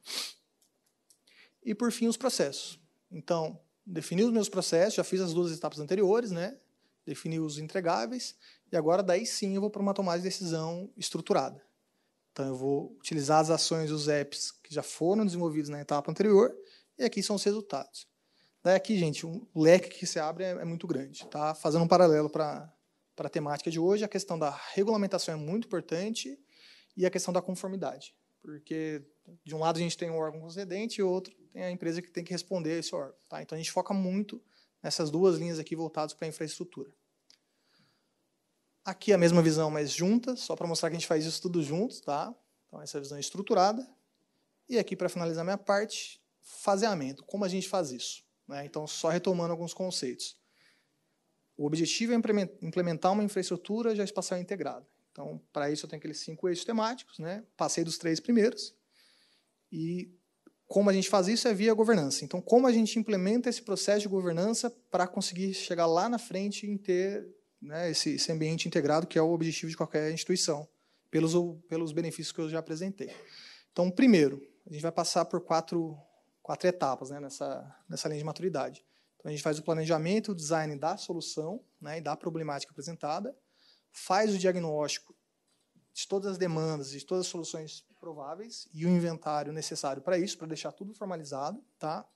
E, por fim, os processos. Então, defini os meus processos, já fiz as 2 etapas anteriores, né? Defini os entregáveis, e agora, daí sim, eu vou para uma tomada de decisão estruturada. Então, eu vou utilizar as ações dos apps que já foram desenvolvidos na etapa anterior, e aqui são os resultados. Daí aqui, gente, o leque que se abre é muito grande. Tá? Fazendo um paralelo para a temática de hoje, a questão da regulamentação é muito importante e a questão da conformidade. Porque, de um lado, a gente tem o órgão concedente e o outro tem a empresa que tem que responder a esse órgão. Tá? Então, a gente foca muito nessas 2 linhas aqui voltadas para a infraestrutura. Aqui a mesma visão, mas junta, só para mostrar que a gente faz isso tudo junto. Tá? Então, essa visão é estruturada. E aqui, para finalizar minha parte, faseamento. Como a gente faz isso? Né? Então, só retomando alguns conceitos. O objetivo é implementar uma infraestrutura já espacial integrada. Então, para isso, eu tenho aqueles 5 eixos temáticos, né? Passei dos 3 primeiros. E como a gente faz isso é via governança. Então, como a gente implementa esse processo de governança para conseguir chegar lá na frente e ter, né, esse ambiente integrado, que é o objetivo de qualquer instituição, pelos benefícios que eu já apresentei. Então, primeiro, a gente vai passar por 4 etapas, né, nessa linha de maturidade. Então, a gente faz o planejamento, o design da solução, né, e da problemática apresentada, faz o diagnóstico de todas as demandas, de todas as soluções prováveis e o inventário necessário para isso, para deixar tudo formalizado, tá?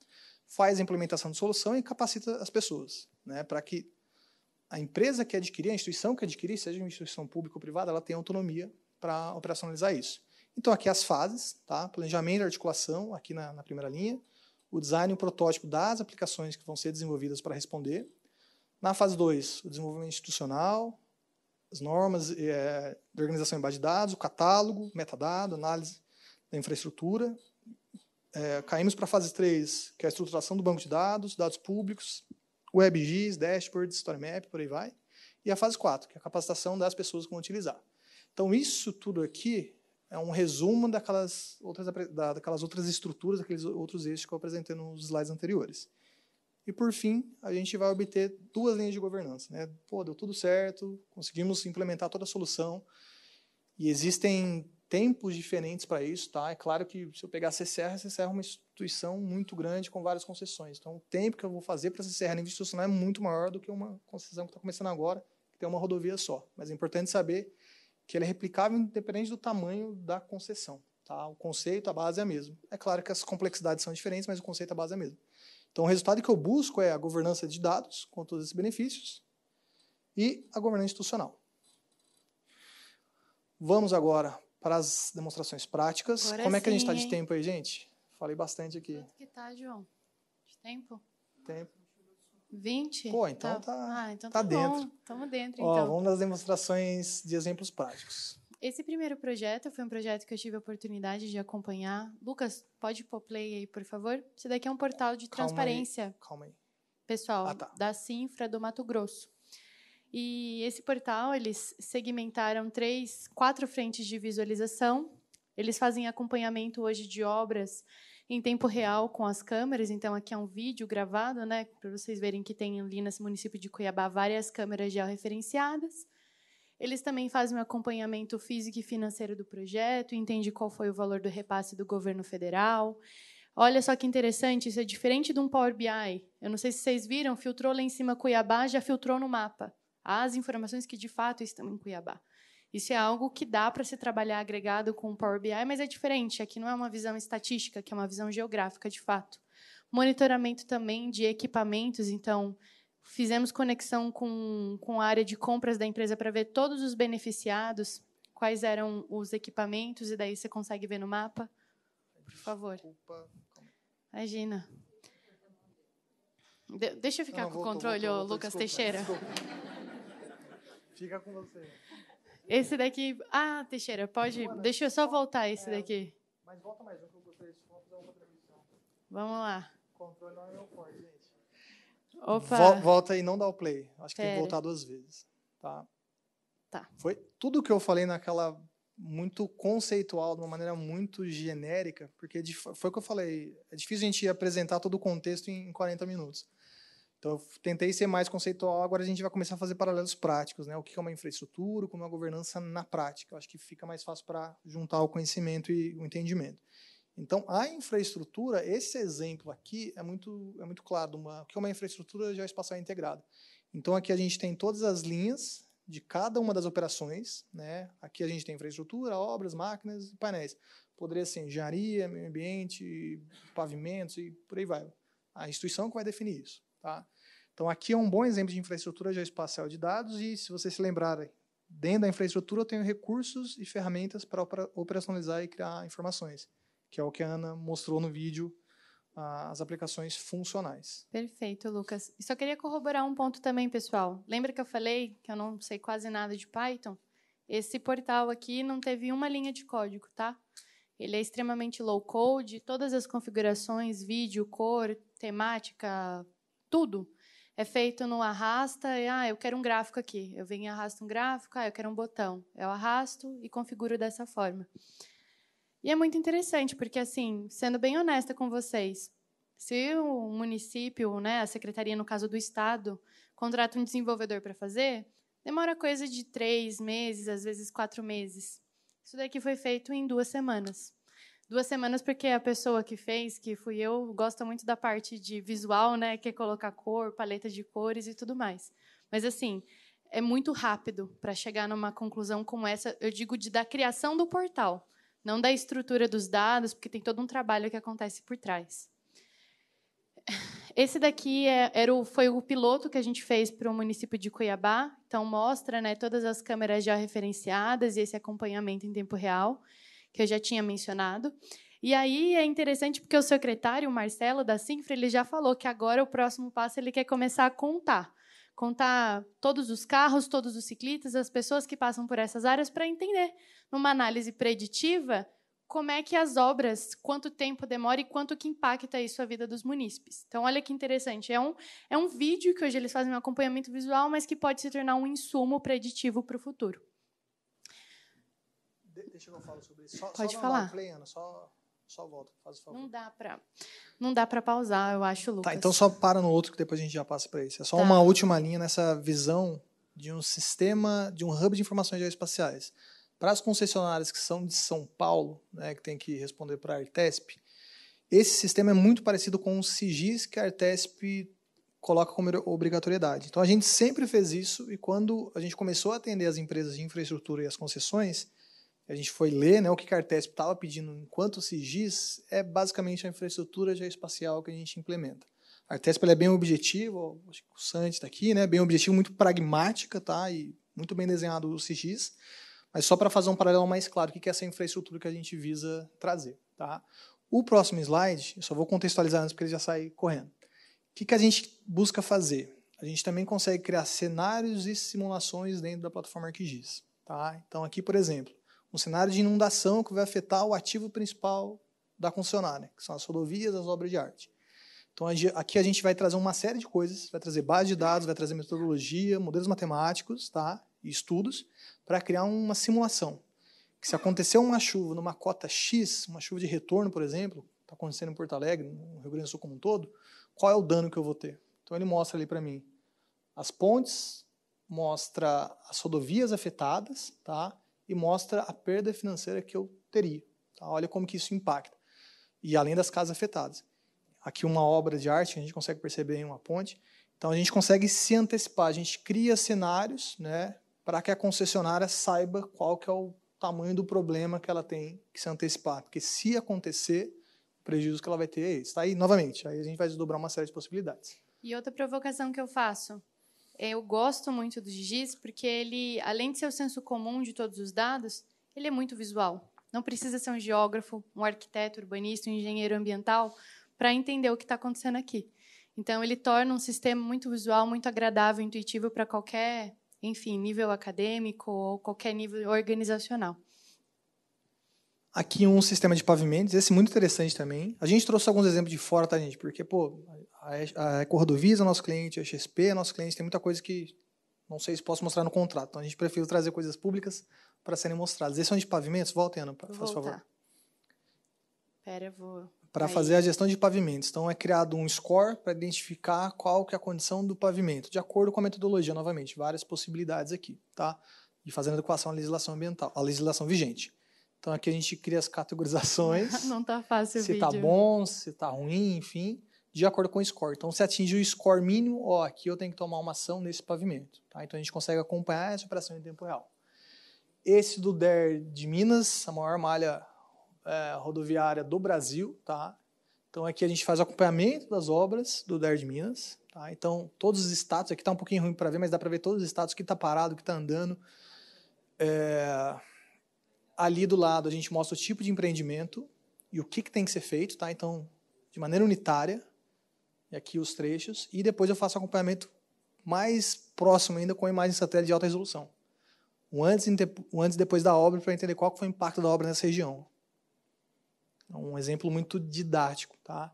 Faz a implementação de solução e capacita as pessoas, né, para que a empresa que adquirir, a instituição que adquirir, seja uma instituição pública ou privada, ela tenha autonomia para operacionalizar isso. Então, aqui as fases, tá? Planejamento e articulação, aqui na primeira linha, o design e o protótipo das aplicações que vão ser desenvolvidas para responder. Na fase 2, o desenvolvimento institucional, as normas de organização em base de dados, o catálogo, metadado, análise da infraestrutura. Caímos para a fase 3, que é a estruturação do banco de dados, dados públicos, WebGIS, dashboards, story map, por aí vai. E a fase 4, que é a capacitação das pessoas que vão utilizar. Então, isso tudo aqui é um resumo daquelas outras estruturas, daqueles outros eixos que eu apresentei nos slides anteriores. E, por fim, a gente vai obter 2 linhas de governança. Né? Deu tudo certo, conseguimos implementar toda a solução. E existem tempos diferentes para isso. Tá? É claro que, se eu pegar a CCR é uma instituição muito grande com várias concessões. Então, o tempo que eu vou fazer para a CCR a nível institucional é muito maior do que uma concessão que está começando agora, que tem uma rodovia só. Mas é importante saber que ele é replicável independente do tamanho da concessão. Tá? O conceito, a base é a mesma. É claro que as complexidades são diferentes, mas o conceito, a base é a mesma. Então, o resultado que eu busco é a governança de dados, com todos esses benefícios, e a governança institucional. Vamos agora para as demonstrações práticas. Agora como é que a gente está sim, de tempo aí, gente? Falei bastante aqui. Quanto que tá, João? De tempo? Tempo. 20? Pô, então então tá dentro. Bom. Estamos dentro, Ó, então. vamos nas demonstrações de exemplos práticos. Esse primeiro projeto foi um projeto que eu tive a oportunidade de acompanhar. Lucas, pode pôr play aí, por favor? Esse daqui é um portal de transparência. Calma aí. Pessoal, tá. da Cinfra do Mato Grosso. E esse portal, eles segmentaram 4 frentes de visualização. Eles fazem acompanhamento hoje de obras em tempo real com as câmeras. Então, aqui é um vídeo gravado, né, para vocês verem que tem ali nesse município de Cuiabá várias câmeras georreferenciadas. Eles também fazem um acompanhamento físico e financeiro do projeto, entende qual foi o valor do repasse do governo federal. Olha só que interessante, isso é diferente de um Power BI. Eu não sei se vocês viram, filtrou lá em cima Cuiabá, já filtrou no mapa as informações que, de fato, estão em Cuiabá. Isso é algo que dá para se trabalhar agregado com o Power BI, mas é diferente. Aqui não é uma visão estatística, que é uma visão geográfica, de fato. Monitoramento também de equipamentos, então, fizemos conexão com a área de compras da empresa para ver todos os beneficiados, quais eram os equipamentos, e daí você consegue ver no mapa. Por favor. Desculpa. Imagina. Deixa eu ficar com o controle, voltou, Lucas desculpa, Teixeira. Desculpa. Fica com você. Esse daqui... Ah, Teixeira, pode... Deixa eu só voltar esse daqui. Mas volta mais um que eu gostaria de fazer uma contribuição. Vamos lá. O controle não é meu forte, gente. Opa. Volta e não dá o play. Acho que tem que voltar 2 vezes. Tá. Foi tudo que eu falei naquela muito conceitual, de uma maneira muito genérica, porque foi o que eu falei, é difícil a gente apresentar todo o contexto em 40 minutos. Então, eu tentei ser mais conceitual, agora a gente vai começar a fazer paralelos práticos, né? O que é uma infraestrutura, como é uma governança na prática. Eu acho que fica mais fácil para juntar o conhecimento e o entendimento. Então, a infraestrutura, esse exemplo aqui é muito claro, o que é uma infraestrutura geoespacial integrada. Então, aqui a gente tem todas as linhas de cada uma das operações, né? Aqui a gente tem infraestrutura, obras, máquinas e painéis. Poderia ser engenharia, meio ambiente, pavimentos e por aí vai. A instituição que vai definir isso. Tá? Então, aqui é um bom exemplo de infraestrutura geoespacial de dados e, se vocês se lembrarem, dentro da infraestrutura eu tenho recursos e ferramentas para operacionalizar e criar informações, que é o que a Ana mostrou no vídeo, as aplicações funcionais. Perfeito, Lucas. E só queria corroborar um ponto também, pessoal. Lembra que eu falei que eu não sei quase nada de Python? Esse portal aqui não teve uma linha de código, tá? Ele é extremamente low code, todas as configurações, vídeo, cor, temática, tudo é feito no arrasta. Eu quero um gráfico aqui. Eu venho e arrasto um gráfico, eu quero um botão. Eu arrasto e configuro dessa forma. E é muito interessante, porque, assim, sendo bem honesta com vocês, se o município, né, a secretaria, no caso do Estado, contrata um desenvolvedor para fazer, demora coisa de 3 meses, às vezes 4 meses. Isso daqui foi feito em 2 semanas. 2 semanas porque a pessoa que fez, que fui eu, gosta muito da parte de visual, né, que é colocar cor, paleta de cores e tudo mais. Mas, assim, é muito rápido para chegar numa conclusão como essa, eu digo, da criação do portal, não da estrutura dos dados, porque tem todo um trabalho que acontece por trás. Esse daqui foi o piloto que a gente fez para o município de Cuiabá. Então, mostra, né, todas as câmeras já referenciadas e esse acompanhamento em tempo real, que eu já tinha mencionado. E aí é interessante porque o secretário, o Marcelo, da Cinfra, ele já falou que agora o próximo passo ele quer começar a contar. contar todos os carros, todos os ciclistas, as pessoas que passam por essas áreas, para entender, numa análise preditiva, como é que as obras, quanto tempo demora e quanto que impacta isso a vida dos munícipes. Então, olha que interessante. É um vídeo que hoje eles fazem um acompanhamento visual, mas que pode se tornar um insumo preditivo para o futuro. Deixa eu falar sobre isso. Pode falar. Play, Ana, só volta, faz o favor. Não dá para pausar, eu acho, Lucas. Tá, então só para no outro que depois a gente já passa para isso. É só uma última linha nessa visão de um sistema, de um hub de informações geoespaciais. Para as concessionárias que são de São Paulo, né, que tem que responder para a Artesp, esse sistema é muito parecido com o SIGIS que a Artesp coloca como obrigatoriedade. Então, a gente sempre fez isso, e quando a gente começou a atender as empresas de infraestrutura e as concessões, a gente foi ler, né, o que a Artesp estava pedindo enquanto SIGIS, é basicamente a infraestrutura geoespacial que a gente implementa. A Artesp é bem objetiva, acho que o Santi está aqui, né, bem objetivo, muito pragmática, tá, e muito bem desenhado o SIGIS, mas só para fazer um paralelo mais claro, o que é essa infraestrutura que a gente visa trazer. Tá? O próximo slide, eu só vou contextualizar antes, porque ele já sai correndo. O que a gente busca fazer? A gente também consegue criar cenários e simulações dentro da plataforma ArcGIS. Tá? Então, aqui, por exemplo, um cenário de inundação que vai afetar o ativo principal da concessionária, que são as rodovias, as obras de arte. Então, aqui a gente vai trazer uma série de coisas, vai trazer base de dados, vai trazer metodologia, modelos matemáticos, tá? E estudos, para criar uma simulação. Que se acontecer uma chuva numa cota X, uma chuva de retorno, por exemplo, está acontecendo em Porto Alegre, no Rio Grande do Sul como um todo, qual é o dano que eu vou ter? Então, ele mostra ali para mim as pontes, mostra as rodovias afetadas, tá? E mostra a perda financeira que eu teria. Tá? Olha como que isso impacta. E além das casas afetadas. Aqui uma obra de arte, a gente consegue perceber em uma ponte. Então, a gente consegue se antecipar, a gente cria cenários, né, para que a concessionária saiba qual que é o tamanho do problema que ela tem que se antecipar. Porque se acontecer, o prejuízo que ela vai ter é esse. Tá? E, novamente, aí a gente vai desdobrar uma série de possibilidades. E outra provocação que eu faço, eu gosto muito do GIS porque ele, além de ser o senso comum de todos os dados, ele é muito visual. Não precisa ser um geógrafo, um arquiteto urbanista, um engenheiro ambiental para entender o que está acontecendo aqui. Então, ele torna um sistema muito visual, muito agradável, intuitivo para qualquer, enfim, nível acadêmico ou qualquer nível organizacional. Aqui um sistema de pavimentos, esse é muito interessante também. A gente trouxe alguns exemplos de fora, tá, gente? Porque, pô, a Ecorrodovias é nosso cliente, a XP é nosso cliente, tem muita coisa que não sei se posso mostrar no contrato. Então, a gente prefere trazer coisas públicas para serem mostradas. Esse é um de pavimentos? Voltem, Ana, faz favor. Espera, eu vou... Para fazer a gestão de pavimentos. Então, é criado um score para identificar qual que é a condição do pavimento, de acordo com a metodologia, novamente, várias possibilidades aqui, tá? E fazendo adequação à legislação ambiental, à legislação vigente. Então, aqui a gente cria as categorizações. Não está fácil o vídeo. Se está bom, se está ruim, enfim, de acordo com o score. Então, se atingir o score mínimo, ó, aqui eu tenho que tomar uma ação nesse pavimento. Tá? Então, a gente consegue acompanhar essa operação em tempo real. Esse do DER de Minas, a maior malha rodoviária do Brasil, tá? Então aqui a gente faz o acompanhamento das obras do DER de Minas, tá? Então todos os status, aqui está um pouquinho ruim para ver, mas dá para ver todos os status, que está parado, que está andando. Ali do lado a gente mostra o tipo de empreendimento e o que tem que ser feito, tá? Então de maneira unitária, e aqui os trechos, e depois eu faço acompanhamento mais próximo ainda com a imagem satélite de alta resolução. Um antes e depois da obra, para entender qual foi o impacto da obra nessa região. Um exemplo muito didático, tá?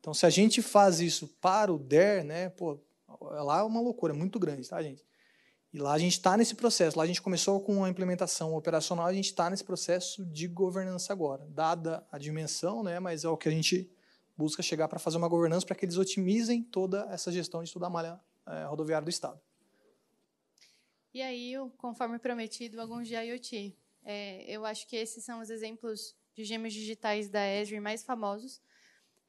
Então, se a gente faz isso para o DER, né, pô, lá é uma loucura, é muito grande, tá, gente? E lá a gente está nesse processo, lá a gente começou com a implementação operacional, a gente está nesse processo de governança agora, dada a dimensão, né, mas é o que a gente busca chegar para fazer uma governança para que eles otimizem toda essa gestão de toda a malha rodoviária do Estado. E aí, conforme prometido, alguns de IoT. Eu acho que esses são os exemplos de gêmeos digitais da Esri mais famosos.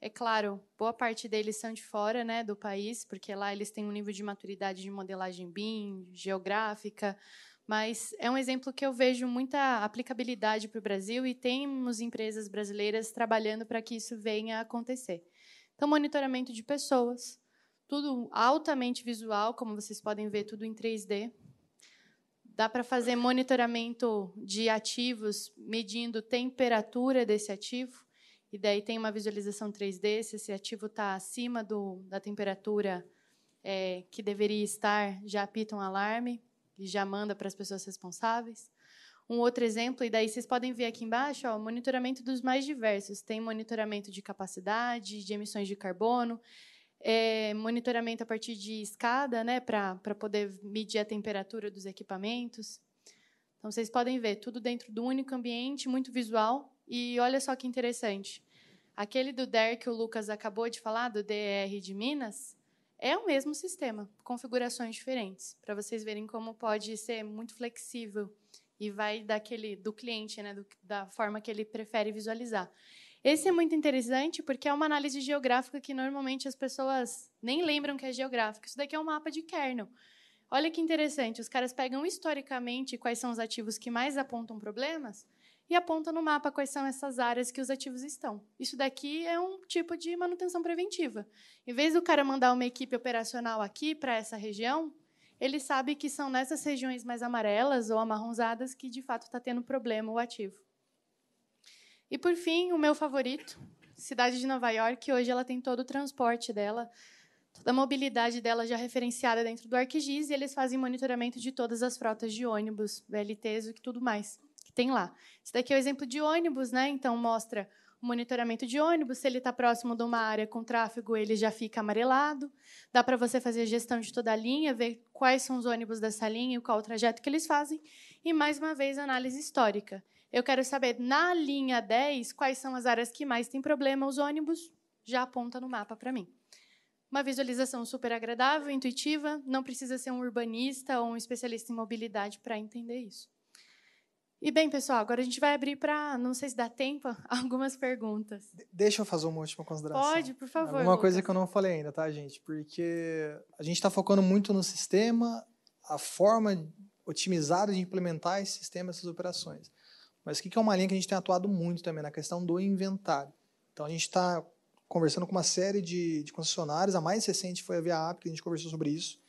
É claro, boa parte deles são de fora, né, do país, porque lá eles têm um nível de maturidade de modelagem BIM, geográfica, mas é um exemplo que eu vejo muita aplicabilidade para o Brasil e temos empresas brasileiras trabalhando para que isso venha a acontecer. Então, monitoramento de pessoas, tudo altamente visual, como vocês podem ver, tudo em 3D. Dá para fazer monitoramento de ativos medindo temperatura desse ativo, e daí tem uma visualização 3D, se esse ativo está acima da temperatura que deveria estar já apita um alarme e já manda para as pessoas responsáveis. Um outro exemplo, e daí vocês podem ver aqui embaixo, ó, monitoramento dos mais diversos. Tem monitoramento de capacidade, de emissões de carbono, monitoramento a partir de escada, né, para poder medir a temperatura dos equipamentos. Então, vocês podem ver tudo dentro do único ambiente, muito visual. E olha só que interessante. Aquele do DER que o Lucas acabou de falar, do DER de Minas, é o mesmo sistema, configurações diferentes, para vocês verem como pode ser muito flexível e vai do cliente, né, da forma que ele prefere visualizar. Esse é muito interessante porque é uma análise geográfica que normalmente as pessoas nem lembram que é geográfica. Isso daqui é um mapa de kernel. Olha que interessante, os caras pegam historicamente quais são os ativos que mais apontam problemas e apontam no mapa quais são essas áreas que os ativos estão. Isso daqui é um tipo de manutenção preventiva. Em vez do cara mandar uma equipe operacional aqui para essa região, ele sabe que são nessas regiões mais amarelas ou amarronzadas que, de fato, está tendo problema o ativo. E, por fim, o meu favorito, cidade de Nova York, hoje ela tem todo o transporte dela, toda a mobilidade dela já referenciada dentro do ArcGIS, e eles fazem monitoramento de todas as frotas de ônibus, VLTs e tudo mais que tem lá. Esse daqui é o exemplo de ônibus, né? Então, mostra o monitoramento de ônibus. Se ele está próximo de uma área com tráfego, ele já fica amarelado. Dá para você fazer a gestão de toda a linha, ver quais são os ônibus dessa linha e qual o trajeto que eles fazem. E, mais uma vez, análise histórica. Eu quero saber, na linha 10, quais são as áreas que mais têm problema. Os ônibus já aponta no mapa para mim. Uma visualização super agradável, intuitiva. Não precisa ser um urbanista ou um especialista em mobilidade para entender isso. E, bem, pessoal, agora a gente vai abrir para, não sei se dá tempo, algumas perguntas. Deixa eu fazer uma última consideração. Pode, por favor, Uma Lucas. coisa que eu não falei ainda, tá, gente? Porque a gente está focando muito no sistema, a forma otimizada de implementar esse sistema, essas operações. Mas o que é uma linha que a gente tem atuado muito também, na questão do inventário. Então, a gente está conversando com uma série de concessionários, a mais recente foi a VIAP, que a gente conversou sobre isso,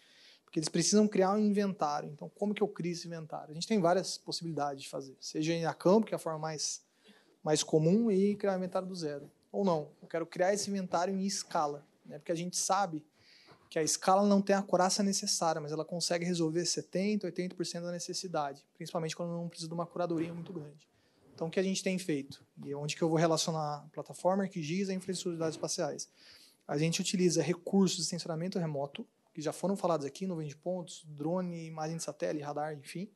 porque eles precisam criar um inventário. Então, como que eu crio esse inventário? A gente tem várias possibilidades de fazer, seja em a campo, que é a forma mais comum, e criar um inventário do zero. Ou não, eu quero criar esse inventário em escala, né? Porque a gente sabe que a escala não tem a acurácia necessária, mas ela consegue resolver 70%, 80% da necessidade, principalmente quando não precisa de uma curadoria muito grande. Então, o que a gente tem feito? E onde que eu vou relacionar a plataforma ArcGIS e a infraestrutura de dados espaciais? A gente utiliza recursos de sensoramento remoto, que já foram falados aqui, nuvem de pontos, drone, imagem de satélite, radar, enfim,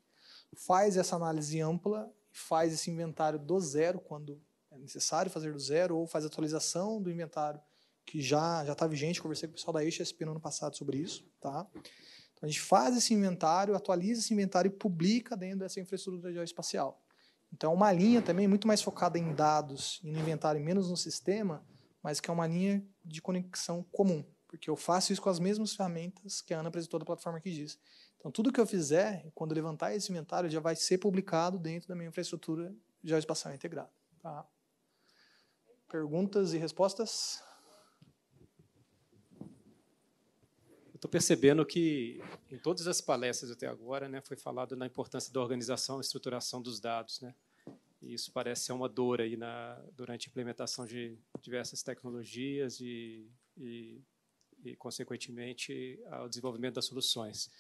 faz essa análise ampla, faz esse inventário do zero, quando é necessário fazer do zero, ou faz atualização do inventário que já está vigente. Conversei com o pessoal da HSP no ano passado sobre isso. Tá? Então, a gente faz esse inventário, atualiza esse inventário e publica dentro dessa infraestrutura geoespacial. Então, é uma linha também muito mais focada em dados e no inventário, menos no sistema, mas que é uma linha de conexão comum, porque eu faço isso com as mesmas ferramentas que a Ana apresentou da plataforma ArcGIS. Então, tudo que eu fizer, quando levantar esse inventário, já vai ser publicado dentro da minha infraestrutura geoespacial integrada. Tá? Perguntas e respostas? Eu estou percebendo que, em todas as palestras até agora, né, foi falado na importância da organização e estruturação dos dados, né? E isso parece ser uma dor aí durante a implementação de diversas tecnologias e, consequentemente, ao desenvolvimento das soluções.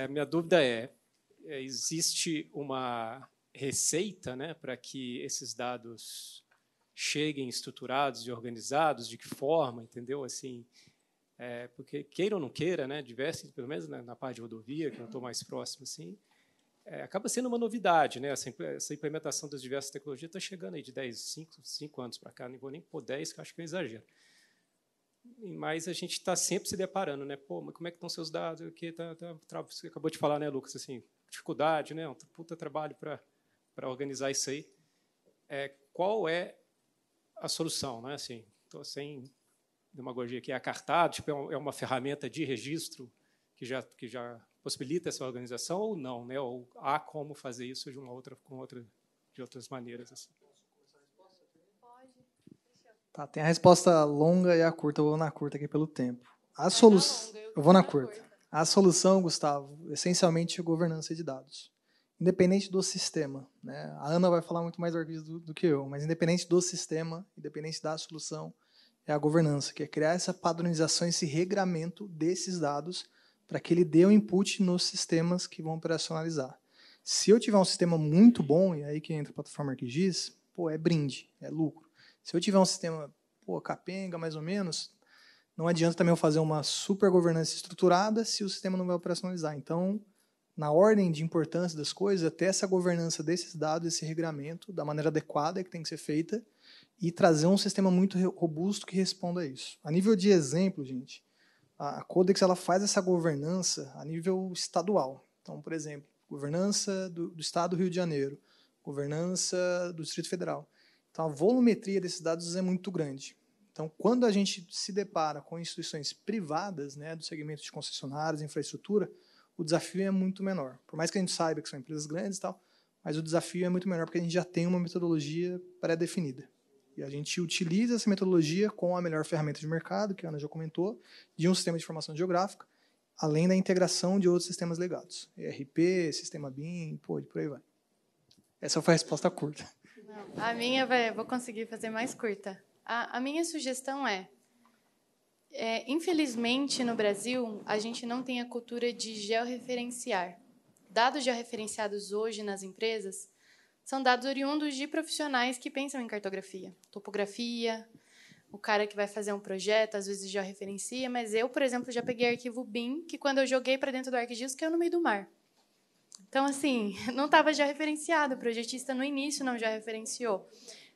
Minha dúvida existe uma receita, né, para que esses dados cheguem estruturados e organizados? De que forma, entendeu? Assim, porque, queira ou não queira, né, pelo menos na parte de rodovia, que eu estou mais próximo, assim, acaba sendo uma novidade, né? Essa implementação das diversas tecnologias está chegando aí de 5 anos para cá, não vou nem pôr 10, que eu acho que é um exagero. Mas a gente está sempre se deparando, né? Pô, mas como é que estão seus dados? Você acabou de falar, né, Lucas? Assim, dificuldade, né? Um puta trabalho para organizar isso aí. Qual é a solução, né? Assim, estou sem demagogia aqui. É a Cartado, tipo, é uma ferramenta de registro que já possibilita essa organização ou não, né? Ou há como fazer isso de outras maneiras, assim. Tá, tem a resposta longa e a curta. Eu vou na curta aqui pelo tempo. Eu vou na curta. A solução, Gustavo, essencialmente é governança de dados. Independente do sistema, né? A Ana vai falar muito mais do que eu, mas independente do sistema, independente da solução, é a governança, que é criar essa padronização, esse regramento desses dados para que ele dê o input nos sistemas que vão operacionalizar. Se eu tiver um sistema muito bom, e aí que entra a plataforma ArcGIS, é brinde, é lucro. Se eu tiver um sistema capenga, mais ou menos, não adianta também eu fazer uma super governança estruturada se o sistema não vai operacionalizar. Então, na ordem de importância das coisas, até essa governança desses dados, esse regramento, da maneira adequada que tem que ser feita, e trazer um sistema muito robusto que responda a isso. A nível de exemplo, gente, a Codex ela faz essa governança a nível estadual. Então, por exemplo, governança do Estado do Rio de Janeiro, governança do Distrito Federal. Então, a volumetria desses dados é muito grande. Então, quando a gente se depara com instituições privadas, né, do segmento de concessionárias, infraestrutura, o desafio é muito menor. Por mais que a gente saiba que são empresas grandes e tal, mas o desafio é muito menor porque a gente já tem uma metodologia pré-definida. E a gente utiliza essa metodologia com a melhor ferramenta de mercado, que a Ana já comentou, de um sistema de informação geográfica, além da integração de outros sistemas legados. ERP, sistema BIM, por aí vai. Essa foi a resposta curta. Não, a minha, vou conseguir fazer mais curta. A minha sugestão infelizmente, no Brasil, a gente não tem a cultura de georreferenciar. Dados georreferenciados hoje nas empresas são dados oriundos de profissionais que pensam em cartografia, topografia, o cara que vai fazer um projeto, às vezes georreferencia, mas eu, por exemplo, já peguei arquivo BIM, que quando eu joguei para dentro do ArcGIS, caiu no meio do mar. Então, assim, não estava georreferenciado, o projetista no início não georreferenciou.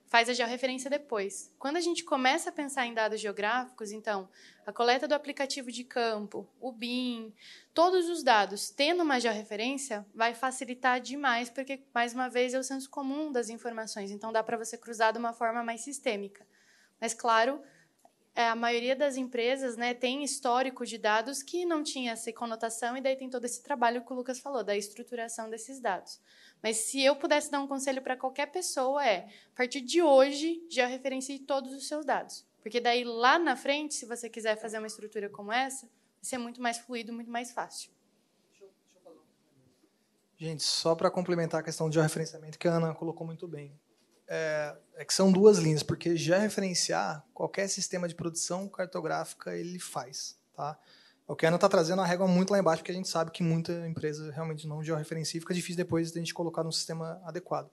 Faz a georreferência depois. Quando a gente começa a pensar em dados geográficos, então, a coleta do aplicativo de campo, o BIM, todos os dados, tendo uma georreferência, vai facilitar demais, porque, mais uma vez, é o senso comum das informações. Então, dá para você cruzar de uma forma mais sistêmica. Mas, claro, a maioria das empresas, né, tem histórico de dados que não tinha essa conotação, e daí tem todo esse trabalho que o Lucas falou, da estruturação desses dados. Mas se eu pudesse dar um conselho para qualquer pessoa a partir de hoje, já referencie todos os seus dados. Porque daí, lá na frente, se você quiser fazer uma estrutura como essa, vai ser muito mais fluido, muito mais fácil. Gente, só para complementar a questão de georreferenciamento, que a Ana colocou muito bem. Que são duas linhas, porque georreferenciar, qualquer sistema de produção cartográfica, ele faz. Tá? O que a Ana está trazendo a régua muito lá embaixo, porque a gente sabe que muita empresa realmente não georreferencia e fica difícil depois de a gente colocar num sistema adequado.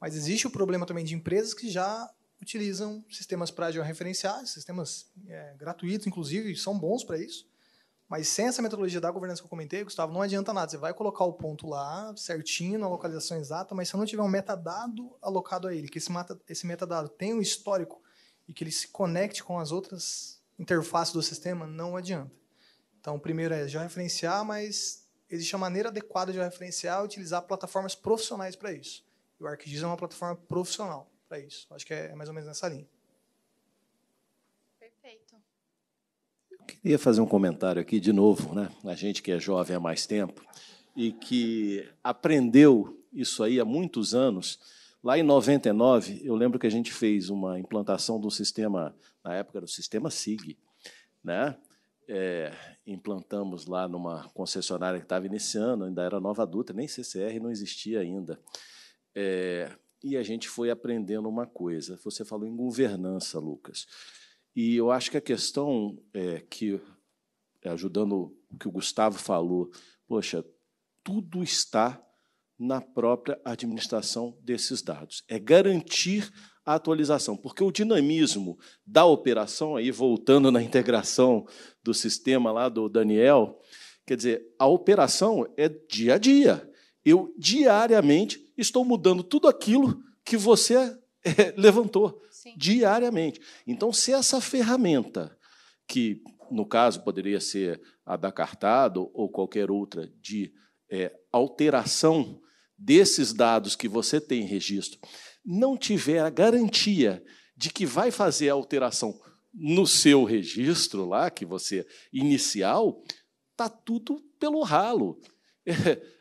Mas existe o problema também de empresas que já utilizam sistemas para georreferenciar, sistemas gratuitos, inclusive, são bons para isso, mas sem essa metodologia da governança que eu comentei, Gustavo, não adianta nada. Você vai colocar o ponto lá, certinho, na localização exata, mas se não tiver um metadado alocado a ele, que esse metadado tenha um histórico e que ele se conecte com as outras interfaces do sistema, não adianta. Então, o primeiro é georreferenciar, mas existe uma maneira adequada de georreferenciar e utilizar plataformas profissionais para isso. E o ArcGIS é uma plataforma profissional para isso. Acho que é mais ou menos nessa linha. Perfeito. Eu queria fazer um comentário aqui, de novo, né? A gente que é jovem há mais tempo e que aprendeu isso aí há muitos anos. Lá em 99, eu lembro que a gente fez uma implantação do sistema, na época era o sistema SIG, né? Implantamos lá numa concessionária que estava iniciando, ainda era Nova Dutra, nem CCR não existia ainda. E a gente foi aprendendo uma coisa. Você falou em governança, Lucas. E eu acho que a questão que, ajudando o que o Gustavo falou, poxa, tudo está na própria administração desses dados. É garantir a atualização, porque o dinamismo da operação, aí voltando na integração do sistema lá do Daniel, quer dizer, a operação é dia a dia. Eu, diariamente, estou mudando tudo aquilo que você levantou. Sim. Diariamente. Então, se essa ferramenta, que, no caso, poderia ser a da Cartado ou qualquer outra, de alteração desses dados que você tem em registro, não tiver a garantia de que vai fazer a alteração no seu registro, lá, que você inicial, está tudo pelo ralo.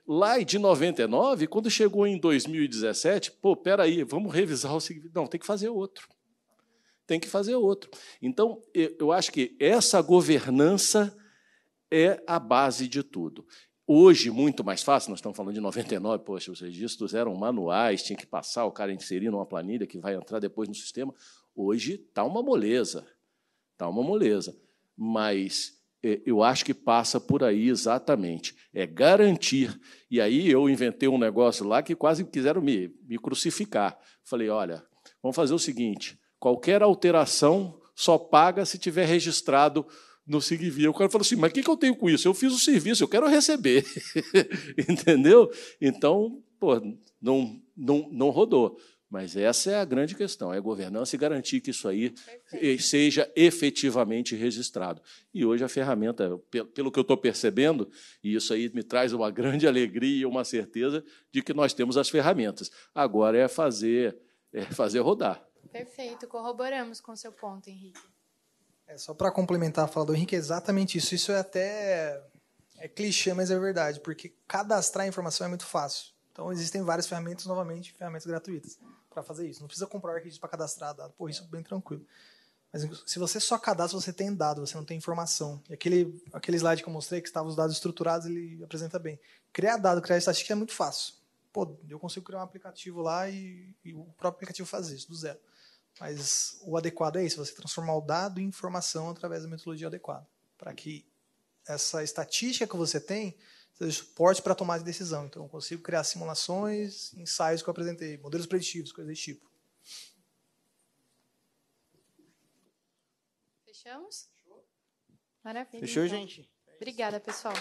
Lá de 99, quando chegou em 2017, espera aí, vamos revisar o seguinte. Não, tem que fazer outro. Tem que fazer outro. Então, eu acho que essa governança é a base de tudo. Hoje, muito mais fácil, nós estamos falando de 99, poxa, os registros eram manuais, tinha que passar, o cara inserir numa planilha que vai entrar depois no sistema. Hoje está uma moleza. Está uma moleza. Mas eu acho que passa por aí exatamente. É garantir. E aí eu inventei um negócio lá que quase quiseram me crucificar. Falei, olha, vamos fazer o seguinte, qualquer alteração só paga se tiver registrado no Sigvia. O cara falou assim, mas o que eu tenho com isso? Eu fiz o serviço, eu quero receber. Entendeu? Então, não rodou. Mas essa é a grande questão, é a governança e garantir que isso aí seja efetivamente registrado. E hoje a ferramenta, pelo que eu estou percebendo, e isso aí me traz uma grande alegria e uma certeza de que nós temos as ferramentas. Agora é fazer rodar. Perfeito, corroboramos com o seu ponto, Henrique. Só para complementar a fala do Henrique, é exatamente isso. Isso é até clichê, mas é verdade, porque cadastrar informação é muito fácil. Então, existem várias ferramentas, novamente, ferramentas gratuitas para fazer isso. Não precisa comprar arquivos para cadastrar dado. Pô, isso é bem tranquilo. Mas se você só cadastra, você tem dado, você não tem informação. E aquele slide que eu mostrei, que estava os dados estruturados, ele apresenta bem. Criar dado, criar estatística é muito fácil. Pô, eu consigo criar um aplicativo lá e o próprio aplicativo faz isso, do zero. Mas o adequado é isso, você transformar o dado em informação através da metodologia adequada. Para que essa estatística que você tem seja suporte para tomar de decisão. Então, eu consigo criar simulações, ensaios que eu apresentei, modelos preditivos, coisas desse tipo. Fechamos? Maravilha. Fechou, então. gente? Obrigada, pessoal.